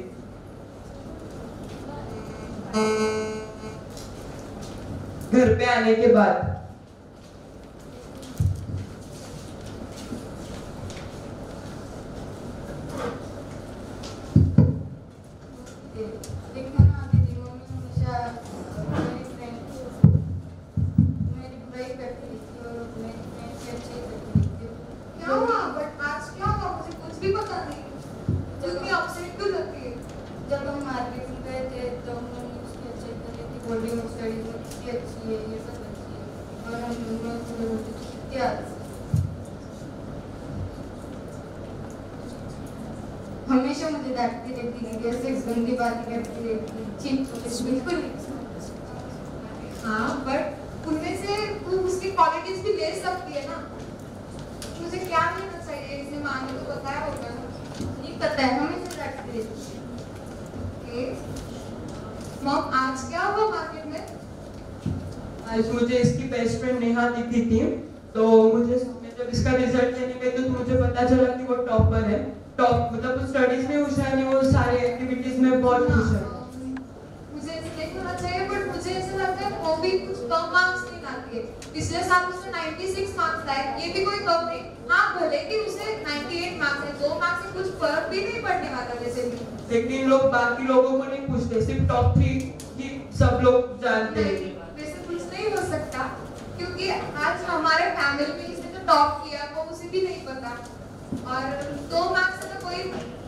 घर पे आने के बाद देखो ना दीदी, मम्मी हमेशा मेरी फ्रेंड मेरी बुराई करती थी और मेरी फ्रेंड से अच्छी करती थी। क्या हुआ? बट आज क्या हुआ? मुझे कुछ भी पता नहीं। जल्दी अपसेट क्यों लगती है? जब हम मार्केट में गए थे तो मम्मी उसकी अच्छी कर रही थी, बोल रही है स्टडीज में कितनी अच्छी है, ये सब अच्छी है, और हम दोनों कितनी आलसी। हमेशा मुझे डांटती रहती है, कैसे गंदी बातें करती रहती है, चीप बिल्कुल नहीं। हाँ, बट उनमें से तू उसकी क्वालिटीज भी ले सकती है ना। मुझे क्या लेना चाहिए इसे मांगे तो बताया होगा ना। नहीं पता है, हमेशा डांटती रहती है। मॉम, आज क्या हुआ मार्केट में? आज मुझे इसकी बेस्ट फ्रेंड नेहा दिखी थी, तो मुझे जब इसका रिजल्ट लेने गई तो मुझे पता चला कि वो टॉपर है। टॉप मतलब स्टडीज में होशियार नहीं, वो सारे एक्टिविटीज में बहुत खुश है। मुझे ऐसे नहीं होना चाहिए, बट मुझे ऐसा लगता है वो भी कुछ कम मार्क्स नहीं लाती है। पिछले साल उसने 96 मार्क्स लाए, ये भी कोई कम नहीं। हाँ, भले कि उसे 98 मार्क्स है, 2 मार्क्स से कुछ फर्क भी नहीं पड़ने वाला वैसे भी। लेकिन लोग बाकी लोगों को नहीं पूछते, सिर्फ टॉप 3 की सब लोग जानते हैं। वैसे कुछ नहीं हो सकता, क्योंकि आज हमारे फैमिली में जिसने तो टॉप किया वो उसे भी नहीं पता, और 2 मार्क्स से तो कोई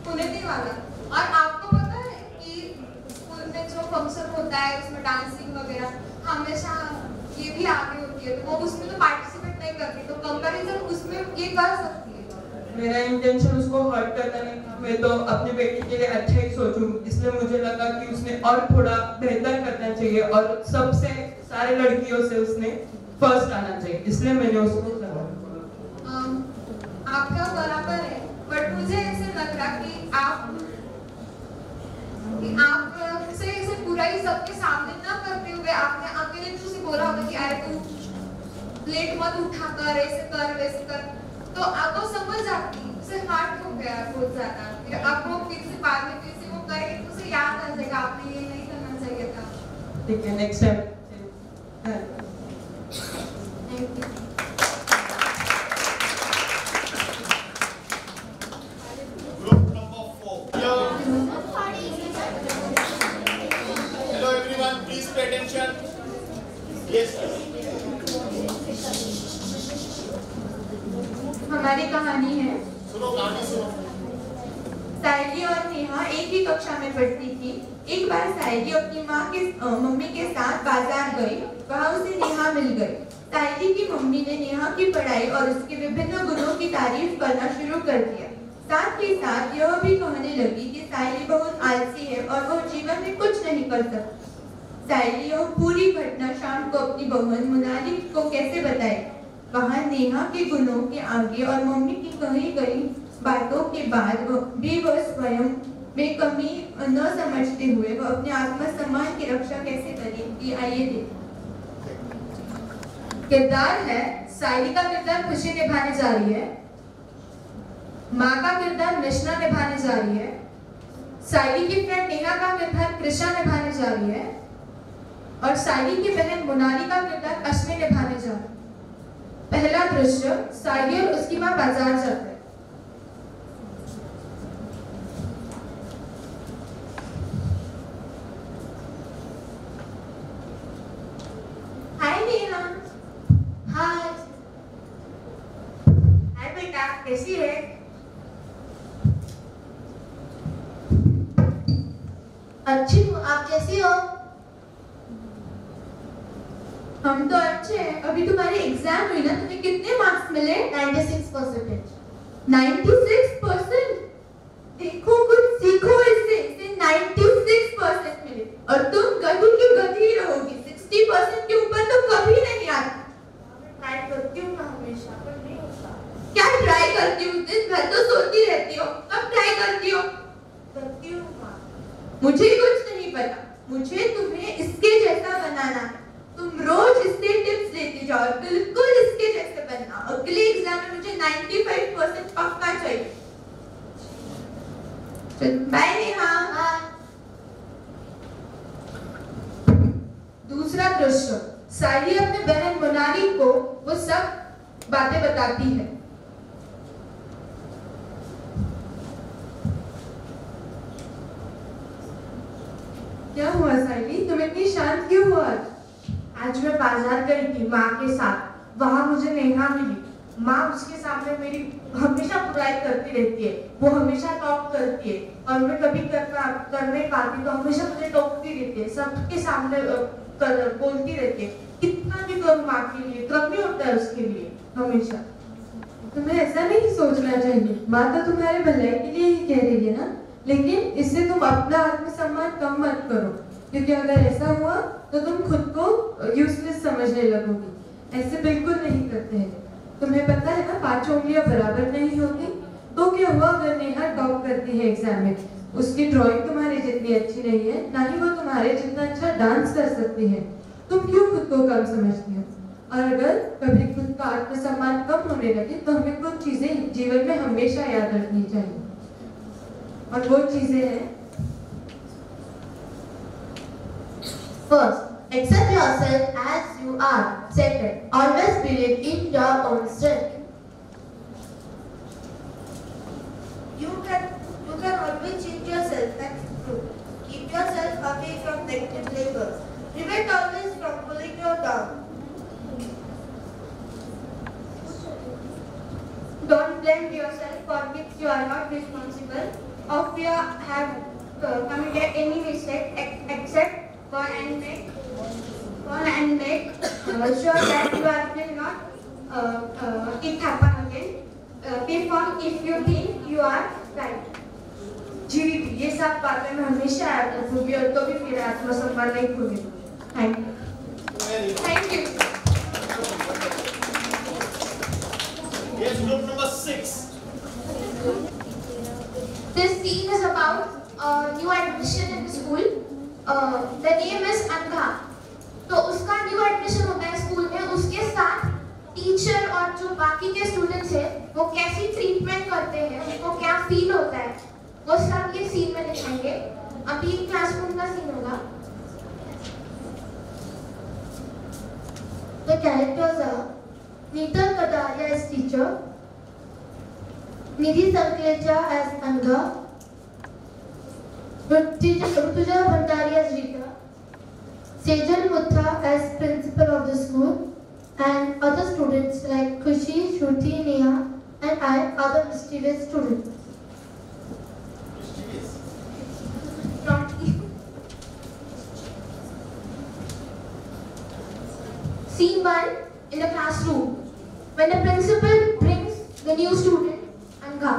होने नहीं वाला। और आपको पता है कि स्कूल में जो फंक्शन होता है उसमें डांसिंग वगैरह हमेशा ये भी आगे होती है, तो वो उसमें तो पार्टिसिपेट नहीं करती, तो कंपैरिजन उसमें ये कर सकती है। मेरा इंटेंशन उसको हर्ट करना नहीं था, मैं तो अपने बेटी के लिए अच्छा ही सोचूं, इसलिए मुझे लगा कि उसने और थोड़ा बेहतर करना चाहिए और सबसे सारे लड़कियों से उसने फर्स्ट आना चाहिए, इसलिए मैंने उसको कहा। आपका बराबर है, बट मुझे ऐसे लग रहा कि आप से ऐसे बुराई सबके सामने ना करते हुए आपने अकेले तो उसे बोला होगा कि अरे तू प्लेट मत उठा कर, ऐसे कर वैसे कर, तो आप तो समझ जाती, उसे हार्ट हो गया बहुत ज्यादा। फिर अब वो फिर से बाद में फिर से वो करेगी तो उसे याद आ जाएगा आपने ये नहीं करना चाहिए था। ठीक है, next time. Group number 4. Hello everyone, please pay attention. Yes sir. हमारी कहानी है, सुनो कहानी सुनो। सायली और नेहा एक ही कक्षा में पढ़ती थी। एक बार सायली अपनी मम्मी के साथ बाजार गई, वहाँ उसे नेहा मिल गई। सायली की मम्मी ने नेहा की पढ़ाई और उसके विभिन्न गुणों की तारीफ करना शुरू कर दिया। साथ ही साथ यह भी कहने लगी कि सायली बहुत आलसी है और वह जीवन में कुछ नहीं कर सकती। सायली यह पूरी घटना शाम को अपनी बहन मोनाली को कैसे बताए। वहाँ नेहा के गुणों के आगे और मम्मी की कही गई बातों के बाद भी वह स्वयं में कमी न समझते हुए वह अपने आत्मसम्मान की रक्षा कैसे करेगी, आइए देखिए। किरदार है, सायली का किरदार खुशी निभाने जा रही है, माँ का किरदार निशना निभाने जा रही है, सायली की फ्रेंड नेहा का किरदार कृषा निभाने जा रही है, और सायली की बहन मोनाली का किरदार अश्विनी निभाने जा रही है। पहला दृश्य, सायली और उसकी माँ बाजार जाते हैं। हाय नेहा। हाय। हाय बेटा, कैसी है? अच्छी हूँ, आप कैसी हो? हम तो अच्छे हैं। अभी तुम्हारी एग्जाम हुई ना, तुम्हें कितने मार्क्स मिले? 96%। 96%? देखो कुछ सीखो इससे। इसे 96% मिले और तुम गधी की गधी रहोगी। 60% के ऊपर तो कभी नहीं आती। ट्राई करती हूँ मैं हमेशा, पर नहीं होता। क्या ट्राई करती हूँ? दिन भर तो सोती रहती हो, कब ट्राई करती हो? करती हूँ माँ। मुझे कुछ नहीं पता, मुझे तुम्हें इसके जैसा बनाना है। तुम रोज इससे टिप्स लेते जाओ, बिल्कुल इसके जैसे बनना। अगले एग्जाम में मुझे 95% पक्का चाहिए। बाय नेहा। दूसरा दृश्य, सायली अपने बहन मोनाली को वो सब बातें बताती है। क्या हुआ सायली, तुम इतनी शांत क्यों हो आज? आज मैं बाजार गई थी माँ के साथ, वहाँ मुझे नेहा मिली। माँ उसके सामने मेरी हमेशा बुराई करती रहती है, वो हमेशा टॉप करती है और मैं कभी कर नहीं पाती तो हमेशा मुझे टोकती रहती है, सबके सामने बोलती रहती है। कितना भी करूँ माँ के लिए, कम नहीं होता है उसके लिए हमेशा। तुम्हें ऐसा नहीं सोचना चाहिए। माँ तो तुम्हारे भलाई के लिए ही कह रही है ना, लेकिन इससे तुम अपना आत्मसम्मान कम मत करो, क्योंकि अगर ऐसा हुआ तो तुम खुद को यूजलेस समझने लगोगी। ऐसे बिल्कुल नहीं करते हैं। तुम्हें पता है ना 5 उंगलियां बराबर नहीं होती। तो क्या हुआ अगर नेहा टॉप करती है एग्जाम में, उसकी ड्राइंग तुम्हारे जितनी अच्छी नहीं है, ना ही वो तुम्हारे जितना अच्छा डांस कर सकती है। तुम क्यों खुद को कम समझती हो? और अगर कभी खुद का आत्मसम्मान कम होने लगे तो हमें कुछ चीजें जीवन में हमेशा याद रखनी चाहिए, और वो चीजें हैं First, accept yourself as you are. Second, always believe in your own strength. You can always change yourself, that's true. Keep yourself away from negative labels. Prevent always from pulling you down. Don't blame yourself for which you are not responsible of you have committed any mistake except go and make sure that you will not it happen again. Be firm if you think you are right. जीवित ये सब बातें मैं हमेशा याद रखूंगी, और तो भी मेरा आत्मसम्मान नहीं खो। Thank you. Thank you. Yes, group number 6. This scene is about new admission in the school. The name is Angha. तो उसका न्यू एडमिशन होता है स्कूल में, उसके साथ टीचर और जो बाकी के स्टूडेंट्स हैं वो कैसी ट्रीटमेंट करते हैं, उनको क्या फील होता है, वो सब ये सीन में दिखाएंगे। अभी क्लासरूम का सीन होगा। The characters are Neetal Kataria as teacher, Nidhi Sanklecha as Angha, Rutuja Bhandari as Rita, Sejal Mutha as principal of the school, and other students like Khushi, Shruti, Neha, and I are the mischievous students. Scene 1 in the classroom when the principal brings the new student Angha.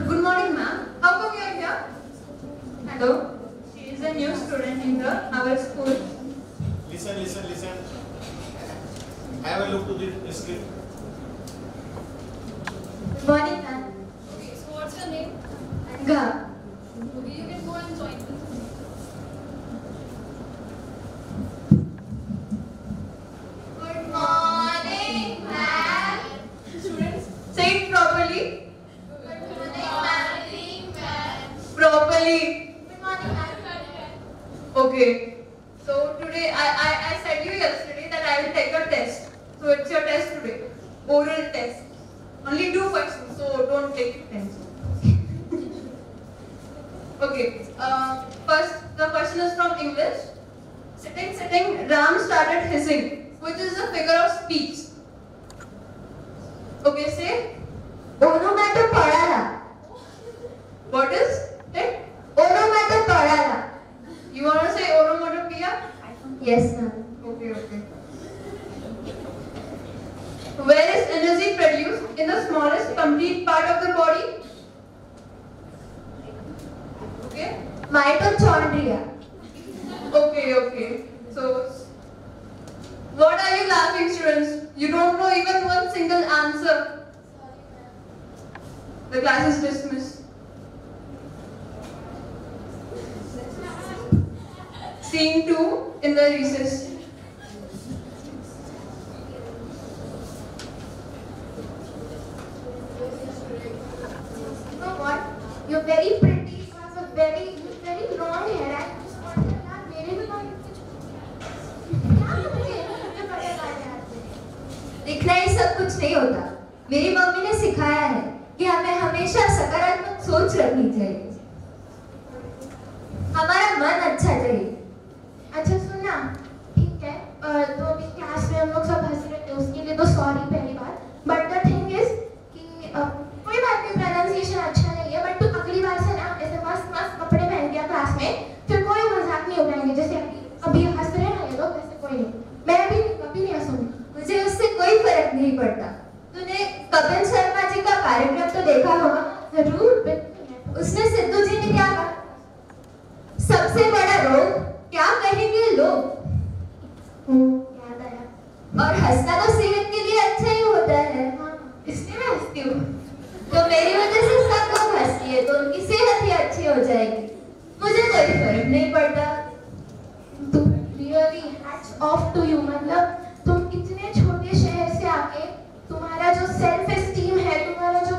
Good morning, ma'am. How come you are here? Hello, she is a new student in our school. Listen. Have a look to the script. Good morning, ma'am. Okay, so what's your name? Angha. Okay, you can go and join me. Good morning, ma'am. Students, say it properly. Good morning, ma'am. Properly. Good morning, ma'am. Okay. So today I said you yesterday that I will take a test. So it's your test today. Oral test. Only 2 questions, so don't take it tension. Okay. First, the question is from English. Sitting, Ram started hissing, which is a figure of speech. Okay, say. Onomatopoeia. What is it? Onomatopoeia. You want to say onomatopoeia? Yes, ma'am. Okay. Where is energy produced in the smallest complete part of the body? Okay. Mitochondria. Okay. So, what are you laughing, students? You don't know even one single answer. The class is dismissed. Scene 2 in the recess. You know what? You're very pretty. You have a very long hair. I just want to यार मेरे भी बाल क्या मुझे बड़े बाल यार। दिखना ही सब कुछ नहीं होता। मेरी मम्मी ने सिखाया है कि हमें हमेशा सकारात्मक सोच रखनी चाहिए। हमारा मन अच्छा चाहिए। अच्छा सुनना, ठीक है तो अभी क्लास में हम लोग सब हंस रहे थे, उसके लिए तो सॉरी पहली बार। बट द थिंग इज कि कोई बात नहीं, प्रोनाउंसिएशन अच्छा नहीं है, बट तू अगली बार से ना ऐसे मस्त मस्त कपड़े पहन गया क्लास में, फिर कोई मजाक नहीं उड़ाएंगे। जैसे अभी हंस रहे हैं ये लोग, वैसे कोई नहीं। मैं अभी कभी नहीं हंसूंगी, मुझे उससे कोई फर्क नहीं पड़ता। तूने कपिल शर्मा जी का कार्यक्रम तो देखा होगा? जरूर। उसने सिद्धू जी ने क्या कहा? सबसे बड़ा रोग क्या कहेंगे लोग। याद आया। और हंसना तो सेहत के लिए अच्छा ही होता है। हाँ, इसलिए मैं हंसती हूँ। तो मेरी वजह से सब लोग हंसती है, तो उनकी सेहत ही अच्छी हो जाएगी। मुझे कोई फर्क नहीं पड़ता। तू really hats off to you. मतलब तुम इतने छोटे शहर से आके तुम्हारा जो सेल्फ एस्टीम है, तुम्हारा जो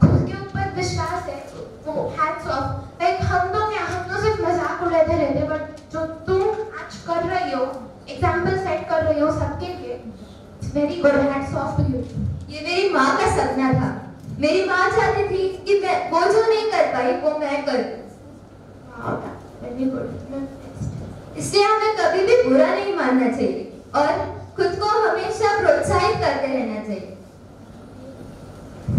खुद के ऊपर विश्वास है, वो हैट्स ऑफ। लाइक हम तो क्या, हम तो सिर्फ मजाक उड़ाते रहते, बट जो तुम आज कर रही हो, एग्जाम्पल सेट कर रही हो सबके लिए, it's very good. Hats off to you. ये मेरी माँ का सपना था। मेरी माँ चाहती थी कि मैं वो जो नहीं कर पाई वो मैं कर दूं। Very good. इसलिए हमें कभी भी बुरा नहीं मानना चाहिए और खुद को हमेशा प्रोत्साहित करते रहना चाहिए।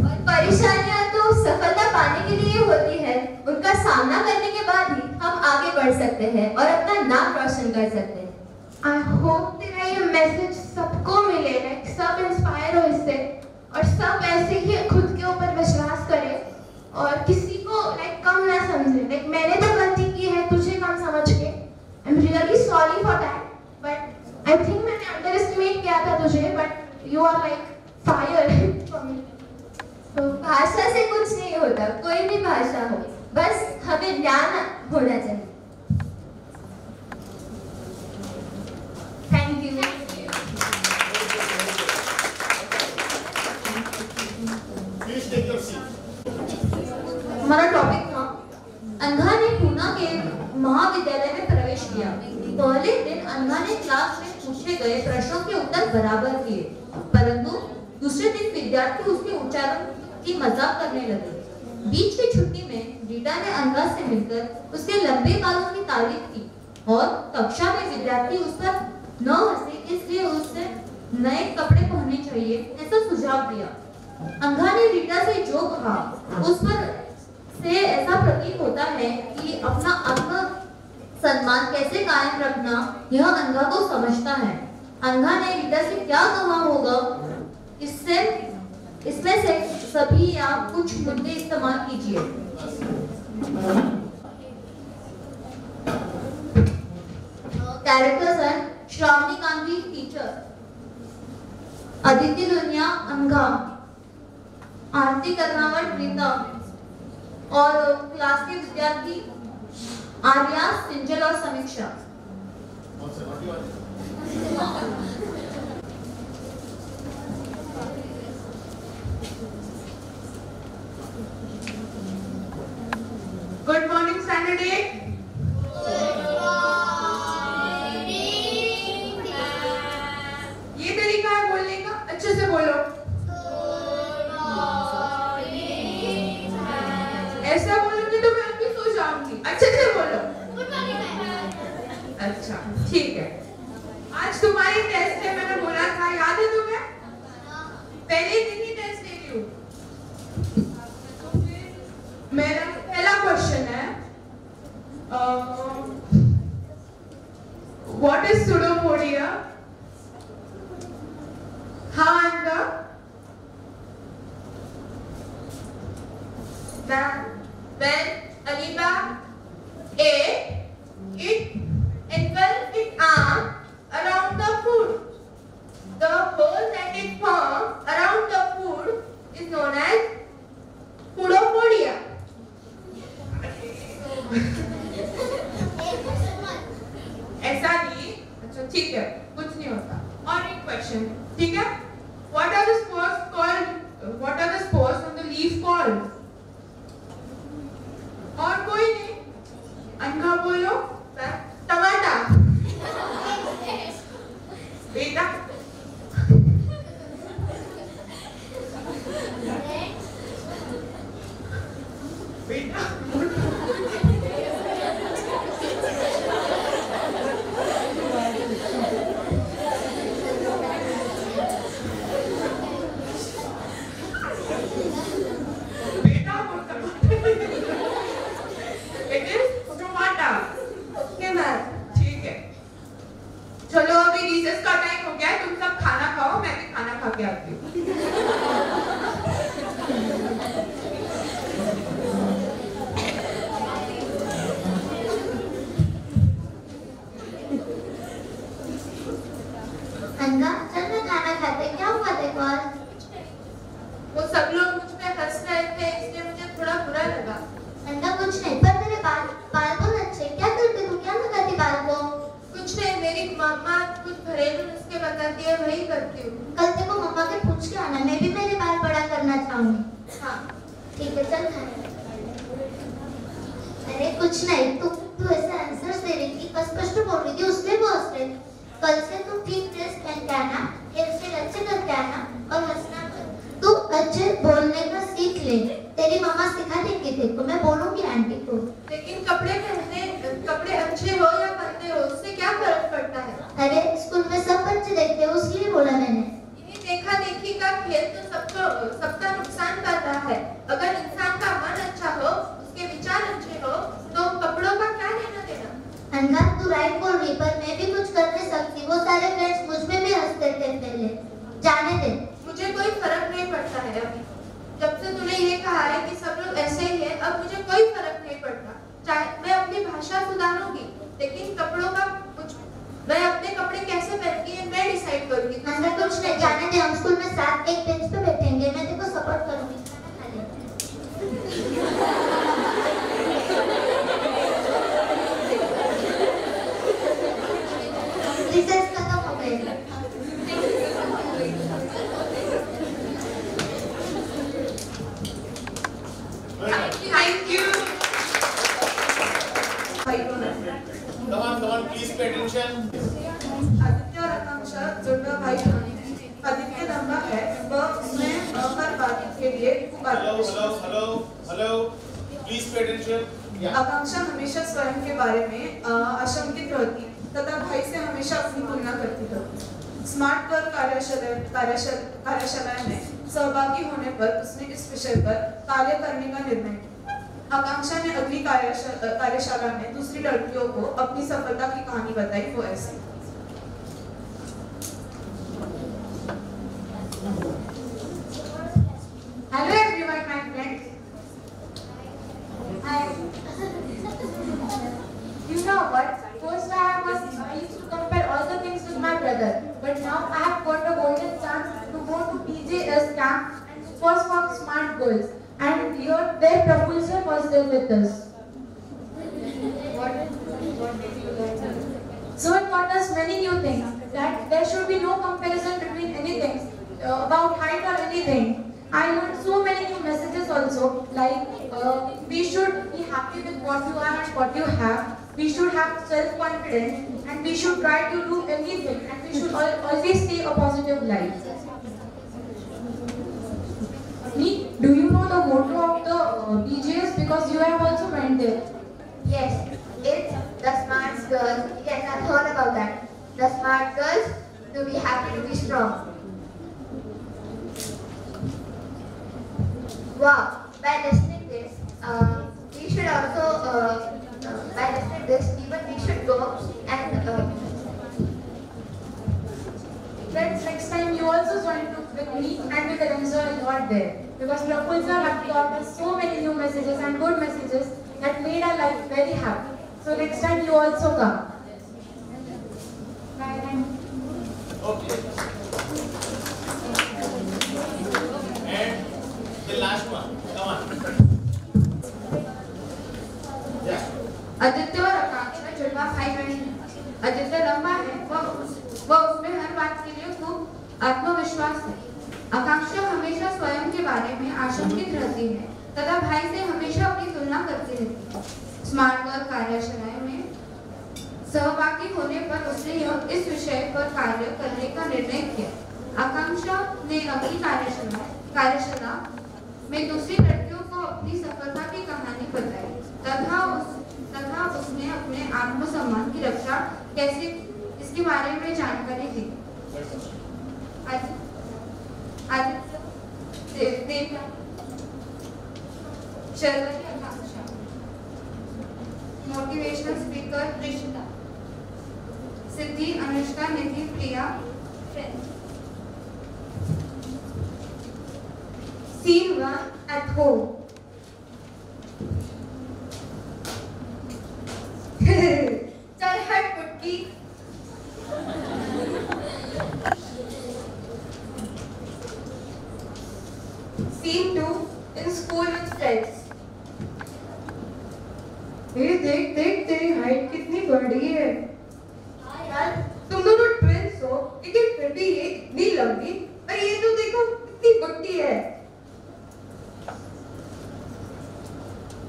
और परेशानियां तो सफलता पाने के लिए होती है, उनका सामना करने के बाद ही हम आगे बढ़ सकते हैं और अपना नाम रोशन कर सकते हैं। आई होप तेरा ये मैसेज सबको मिले, लाइक सब इंस्पायर हो इससे, और सब ऐसे ही खुद के ऊपर विश्वास करें और किसी को लाइक कम ना समझे। लाइक मैंने तो गलती की है तुझे कम समझ के, I am really sorry for that, but I think मैंने अंडर एस्टिमेट किया था तुझे, but you are like fire for me. तो भाषा से कुछ नहीं होता, कोई भी भाषा हो, बस हमें ज्ञान होना चाहिए। Thank you. Please take your seat. हमारा टॉपिक था अंधा ने पूना के महाविद्यालय में प्रवेश किया। पहले दिन अंधा ने क्लास में पूछे गए प्रश्नों के उत्तर बराबर किए, परंतु दूसरे दिन विद्यार्थी उसके उच्चारण की मजाक करने लगे। बीच की छुट्टी में रीटा ने अंधा से मिलकर उसके लंबे बालों की तारीफ की और कक्षा में विद्यार्थी उस पर न हंसे इसलिए उससे नए कपड़े पहनने चाहिए ऐसा सुझाव दिया। अंधा ने रीटा से जो कहा उस पर से ऐसा प्रतीत होता है कि अपना आत्म सम्मान कैसे कायम रखना यह अंधा को समझता है। अंधा ने रीटा से क्या कहा होगा, इसमें से सभी आप कुछ मुद्दे इस्तेमाल कीजिए। कैरेक्टर्स हैं श्रावणी कांती टीचर, अदिति लुनिया अंधा, आरती कर्नावट रीता और क्लास के विद्यार्थी आर्या, सिंजल और समीक्षा। Good morning standard 8। ये तरीका है बोलने का, अच्छे से बोलो। ऐसा बोलोगे तो मैं आपकी सो जाऊंगी, अच्छे से बोलो। अच्छा ठीक है। आज तुम्हारी टेस्ट है, मैंने बोला था, याद है तुम्हें? पहले दिन ही टेस्ट ले रही हूँ। मेरा पहला क्वेश्चन है, व्हाट इज सुडोपोडिया? हाँ अंधा? When Aliba ate, it engulfed its arm around the food. The hole that it formed around the food is known as Pseudopodia. ऐसा नहीं, अच्छा ठीक है, कुछ नहीं होता। और एक क्वेश्चन, ठीक है? What are the spores called? What are the spores on the leaf called? और कोई नहीं, अंधा बोलो। बेटा इट इज टमाटा। Okay ma'am. ठीक है, चलो अभी रिसेस का टाइम हो गया है, तुम सब खाना खाओ, मैं भी खाना खा के आती हूँ। अनघा चल मैं खाना खाते, क्या हुआ देखो आज? वो सब लोग मुझ पे हंस रहे थे इसलिए मुझे थोड़ा बुरा लगा। अनघा कुछ नहीं, पर तेरे बाल बहुत अच्छे, क्या करती तू, क्या लगाती बाल को? कुछ नहीं, मेरी मम्मा कुछ घरेलू नुस्खे बताती है वही करती हूँ। कल तेरे को मम्मा के पूछ के आना, मैं भी मेरे बाल बड़ा करना चाहूंगी। हाँ ठीक है चल खाना। अरे कुछ नहीं, तू ऐसे आंसर दे रही थी, स्पष्ट बोल रही थी, उसमें भी हंस रहे थे। कल से तू ठीक ड्रेस पहन के आना, हेयर स्टाइल अच्छे करके आना और हंसना मत। तू अच्छे बोलने का सीख ले, तेरी मम्मा सिखा देगी तेरे को, मैं बोलूंगी आंटी को। लेकिन कपड़े अच्छे हो या गंदे हो उससे क्या फर्क पड़ता है? अरे स्कूल में सब बच्चे देखते हैं, उसलिए बोला मैंने। ये देखा देखी का खेल तो सबका नुकसान कर रहा है। अगर इंसान का मन अच्छा हो, उसके विचार अच्छे हो, तो कपड़ों का क्या लेना देना? अनघा तू राइट बोल रही, पर मैं भी कुछ कर नहीं सकती, वो सारे फ्रेंड्स मुझ पे भी हंसते थे पहले, जाने दे। मुझे कोई फर्क नहीं पड़ता है अभी। जब से तूने ये कहा है कि सब लोग ऐसे ही हैं, अब मुझे कोई फर्क नहीं पड़ता। चाहे मैं अपनी भाषा सुधारूंगी, लेकिन कपड़ों का मैं अपने कपड़े कैसे पहनूंगी ये मैं डिसाइड करूंगी। अनघा कुछ नहीं, जाने दे, हम स्कूल में साथ एक बेंच पे बैठेंगे, मैं तेरे को सपोर्ट करूंगी, खाना खा ले। रिसेस खत्म हो गए। Thank you. Come on, please pay attention. Aditya और आकांक्षा जुड़वा भाई बहन। आदित्य लंबा है, वह उसमें हर बात के लिए खूब Hello. Please pay attention. Yeah. आकांक्षा हमेशा स्वयं के बारे में आशंकित रहती तथा भाई से हमेशा अपनी तुलना करती रहती। स्मार्ट गर्ल कार्यशाला में सहभागी होने पर उसने इस विषय पर कार्य करने का निर्णय किया। आकांक्षा ने अगली कार्यशाला में दूसरी लड़कियों को अपनी सफलता की कहानी बताई, वो ऐसे। Hello everyone, my friends. Hi. You know what? First I used to compare all the things with my brother, but now I have got a golden chance to go to PJS camp and first for smart girls. And here, their propulsor was there with us. What did you learn? So it taught us many new things. That there should be no comparison between anything about height or anything. I learned so many new messages also, like we should be happy with what you are and what you have. We should have self-confidence and we should try to do anything and we should always stay a positive life. Do you know the motto of the BJS because you have also went there? Yes, it's the smart girls. Yes, I've heard about that. The smart girls to be happy to be strong. Wow, by listening this, we should also, by listening this, even we should go and Friends, next time you also join with me and we will enjoy a lot there. Because Propulsor have taught us so many new messages and good messages that made our life very happy. So next time you also come. Bye. Okay. And the last one. Come on. Yeah. Aditya और आकांक्षा जुड़वा भाई बहन। आदित्य लंबा है, वह उसमें हर बात के लिए खूब आत्मविश्वास है। आकांक्षा हमेशा स्वयं के बारे में आशंकित रहती है तथा भाई से हमेशा अपनी तुलना करती रहती है। स्मार्ट गर्ल कार्यशाला में सहभागी होने पर उसने इस विषय पर कार्य करने का निर्णय किया। आकांक्षा ने अगली कार्यशाला में दूसरी लड़कियों को अपनी सफलता की कहानी बताई तथा उसने अपने आत्मसम्मान की रक्षा कैसे इसके बारे में जानकारी दी। Devdeep, Sharvari Akanksha, motivational speaker Rishita, Siddhi, Anushka, Nidhi, Priya, Scene 1 at home. चल हट Putki. Scene 2 in school with friends. ये देख देख तेरी हाइट कितनी बड़ी है। हाँ यार, तुम दोनों ट्विंस हो, लेकिन फिर भी ये इतनी लंबी और ये तो देखो कितनी बुड्ढी है।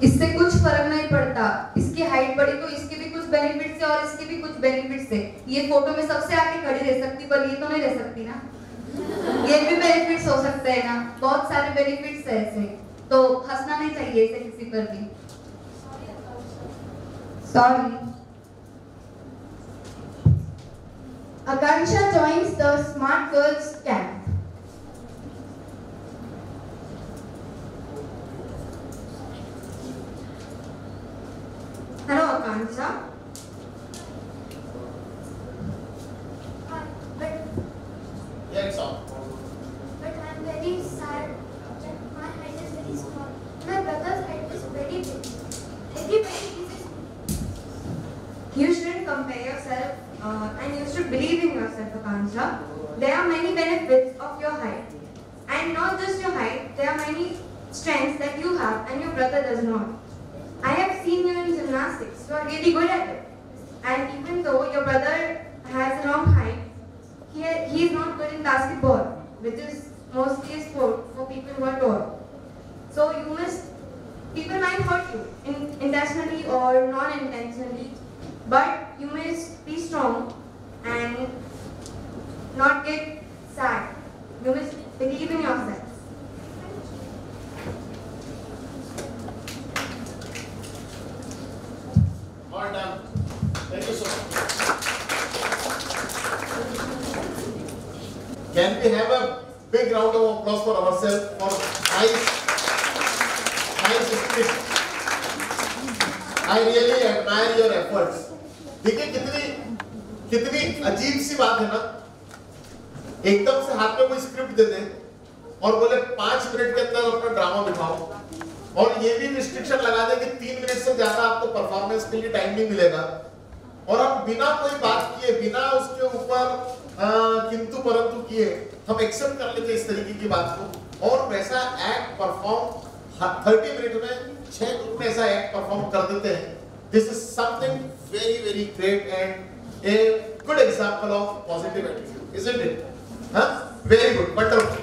इससे कुछ फर्क नहीं पड़ता। इसकी हाइट बढ़ी तो इसके भी कुछ बेनिफिट्स है और इसके भी कुछ बेनिफिट्स है। ये फोटो में सबसे आगे खड़ी रह सकती, पर ये तो नहीं रह सकती ना। ये भी बेनिफिट्स हो सकते हैं ना, बहुत सारे बेनिफिट्स है ऐसे, तो हंसना नहीं चाहिए इसे किसी पर भी। Sorry. Akansha joins the Smart Girls camp. Hello Akansha. Yeah, it's on. But I'm very sad that my height is very small. My brother's height is very big. Everybody teases me. You shouldn't compare yourself and you should believe in yourself, Akansha. There are many benefits of your height. And not just your height, there are many strengths that you have and your brother does not. I have seen you in gymnastics. You are really good at it. And even though your brother has a long height, he is not good in basketball, which is mostly a sport for people who are tall. So people might hurt you intentionally or non-intentionally, but you must be strong and not get sad. You must believe in yourself. All done. Thank you so much. Can we have a big round of applause for ourselves for nice speech? I really admire your efforts. देखिए कितनी अजीब सी बात है ना, एकदम से हाथ में कोई स्क्रिप्ट दे दे और बोले 5 मिनट के अंदर अपना ड्रामा दिखाओ, और ये भी रिस्ट्रिक्शन लगा दे कि 3 मिनट से ज्यादा आपको परफॉर्मेंस के लिए टाइम नहीं मिलेगा, और हम बिना कोई बात किए, बिना उसके ऊपर किंतु परंतु किए हम एक्सेप्ट कर लेते इस तरीके की बात को, और वैसा एक्ट परफॉर्म 30 मिनट में 6 ग्रुप में ऐसा एक्ट परफॉर्म कर देते हैं. This is something very very great and a good example of positive attitude, isn't it? हाँ, वेरी गुड, वंडरफुल.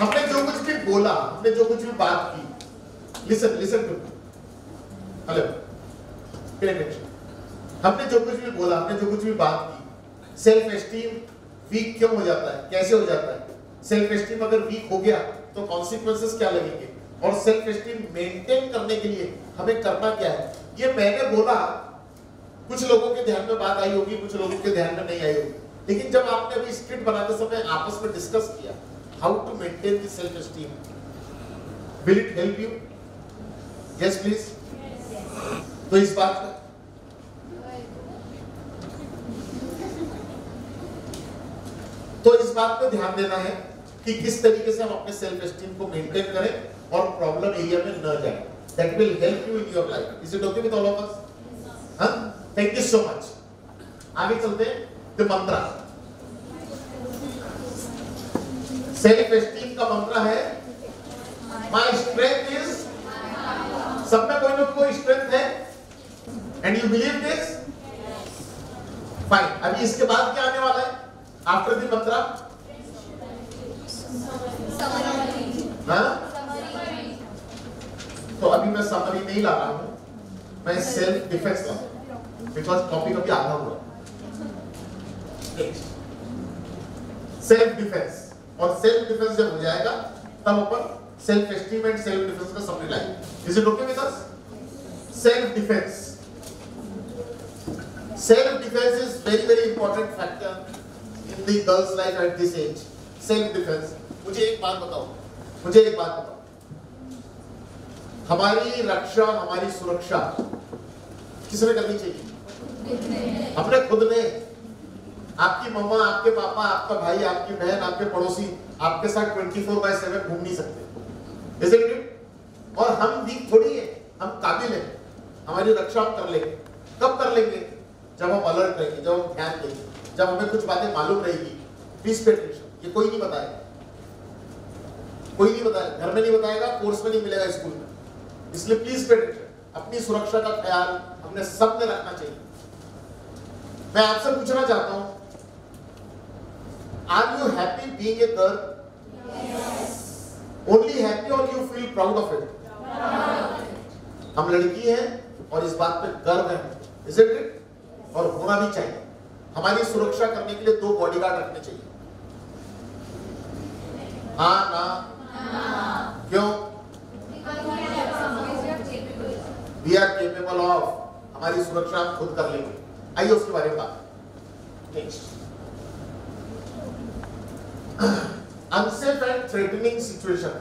हमने जो कुछ भी बोला, हमने जो कुछ भी बात की, listen to, hello, pay attention. हमने जो कुछ भी बोला, हमने जो कुछ भी बात की, सेल्फ एस्टीम वीक क्यों हो जाता है, कैसे हो जाता है? सेल्फ एस्टीम अगर वीक हो गया तो कॉन्सिक्वेंसेस क्या लगेंगे, और सेल्फ एस्टीम मेंटेन करने के लिए हमें करना क्या है? ये मैंने बोला, कुछ लोगों के ध्यान में बात आई होगी, कुछ लोगों के ध्यान में नहीं आई होगी, लेकिन जब आपने अभी स्क्रिप्ट बनाते समय आपस में डिस्कस किया how to maintain the self esteem, will it help you? Yes please. तो इस बात का पे ध्यान देना है कि किस तरीके से हम अपने सेल्फ एस्टीम को मेंटेन करें और प्रॉब्लम एरिया में न जाए. That will help you in your life. Is it okay with all of us? हाँ? Thank you so much. आगे चलते हैं. The mantra. सेल्फ एस्टीम का मंत्र है माय स्ट्रेंथ इज, सब में कोई ना कोई स्ट्रेंथ है, and you believe this? Fine. अभी इसके बाद क्या आने वाला है आफ्टर द मंत्र? हाँ, तो अभी मैं समरी नहीं ला रहा हूं, मैं सेल्फ डिफेंस ला रहा हूं, बिकॉज टॉपिक अभी आधा हुआ. सेल्फ डिफेंस, और सेल्फ डिफेंस जब हो जाएगा तब अपन self esteem and self defence का समरी लाएंगे. Is it okay with us? Self defence. Self defence is very very important factor in the girls life at this age. Self defence. मुझे एक बात बताओ, हमारी रक्षा, हमारी सुरक्षा किसने करनी चाहिए? अपने खुद ने। आपकी मम्मा, आपके पापा, आपका भाई, आपकी बहन, आपके पड़ोसी आपके साथ 24/7 घूम नहीं सकते, इज इट? और हम वीक थोड़ी है, हम काबिल हैं, हमारी रक्षा हम कर लेंगे। कब कर लेंगे? जब हम अलर्ट रहेंगे, जब हम ध्यान देंगे, जब हमें कुछ बातें मालूम रहेगी। Please pay attention. ये कोई नहीं बताएगा, कोई नहीं बताएगा, घर में नहीं बताएगा, कोर्स में नहीं मिलेगा, स्कूल में। इसलिए प्लीज पे अटेंशन। अपनी सुरक्षा का ख्याल हमने सबने रखना चाहिए। मैं आपसे पूछना चाहता हूं, are you happy being a girl? Only happy और you feel proud of it? हम लड़की हैं और इस बात पे गर्व है, इज इट? और होना भी चाहिए। हमारी सुरक्षा करने के लिए 2 बॉडीगार्ड रखने चाहिए। हाँ ना? क्यों? वी आर केपेबल ऑफ, हमारी सुरक्षा हम खुद कर लेंगे। आइए उसके बारे में बात। Next, unsafe and threatening situation.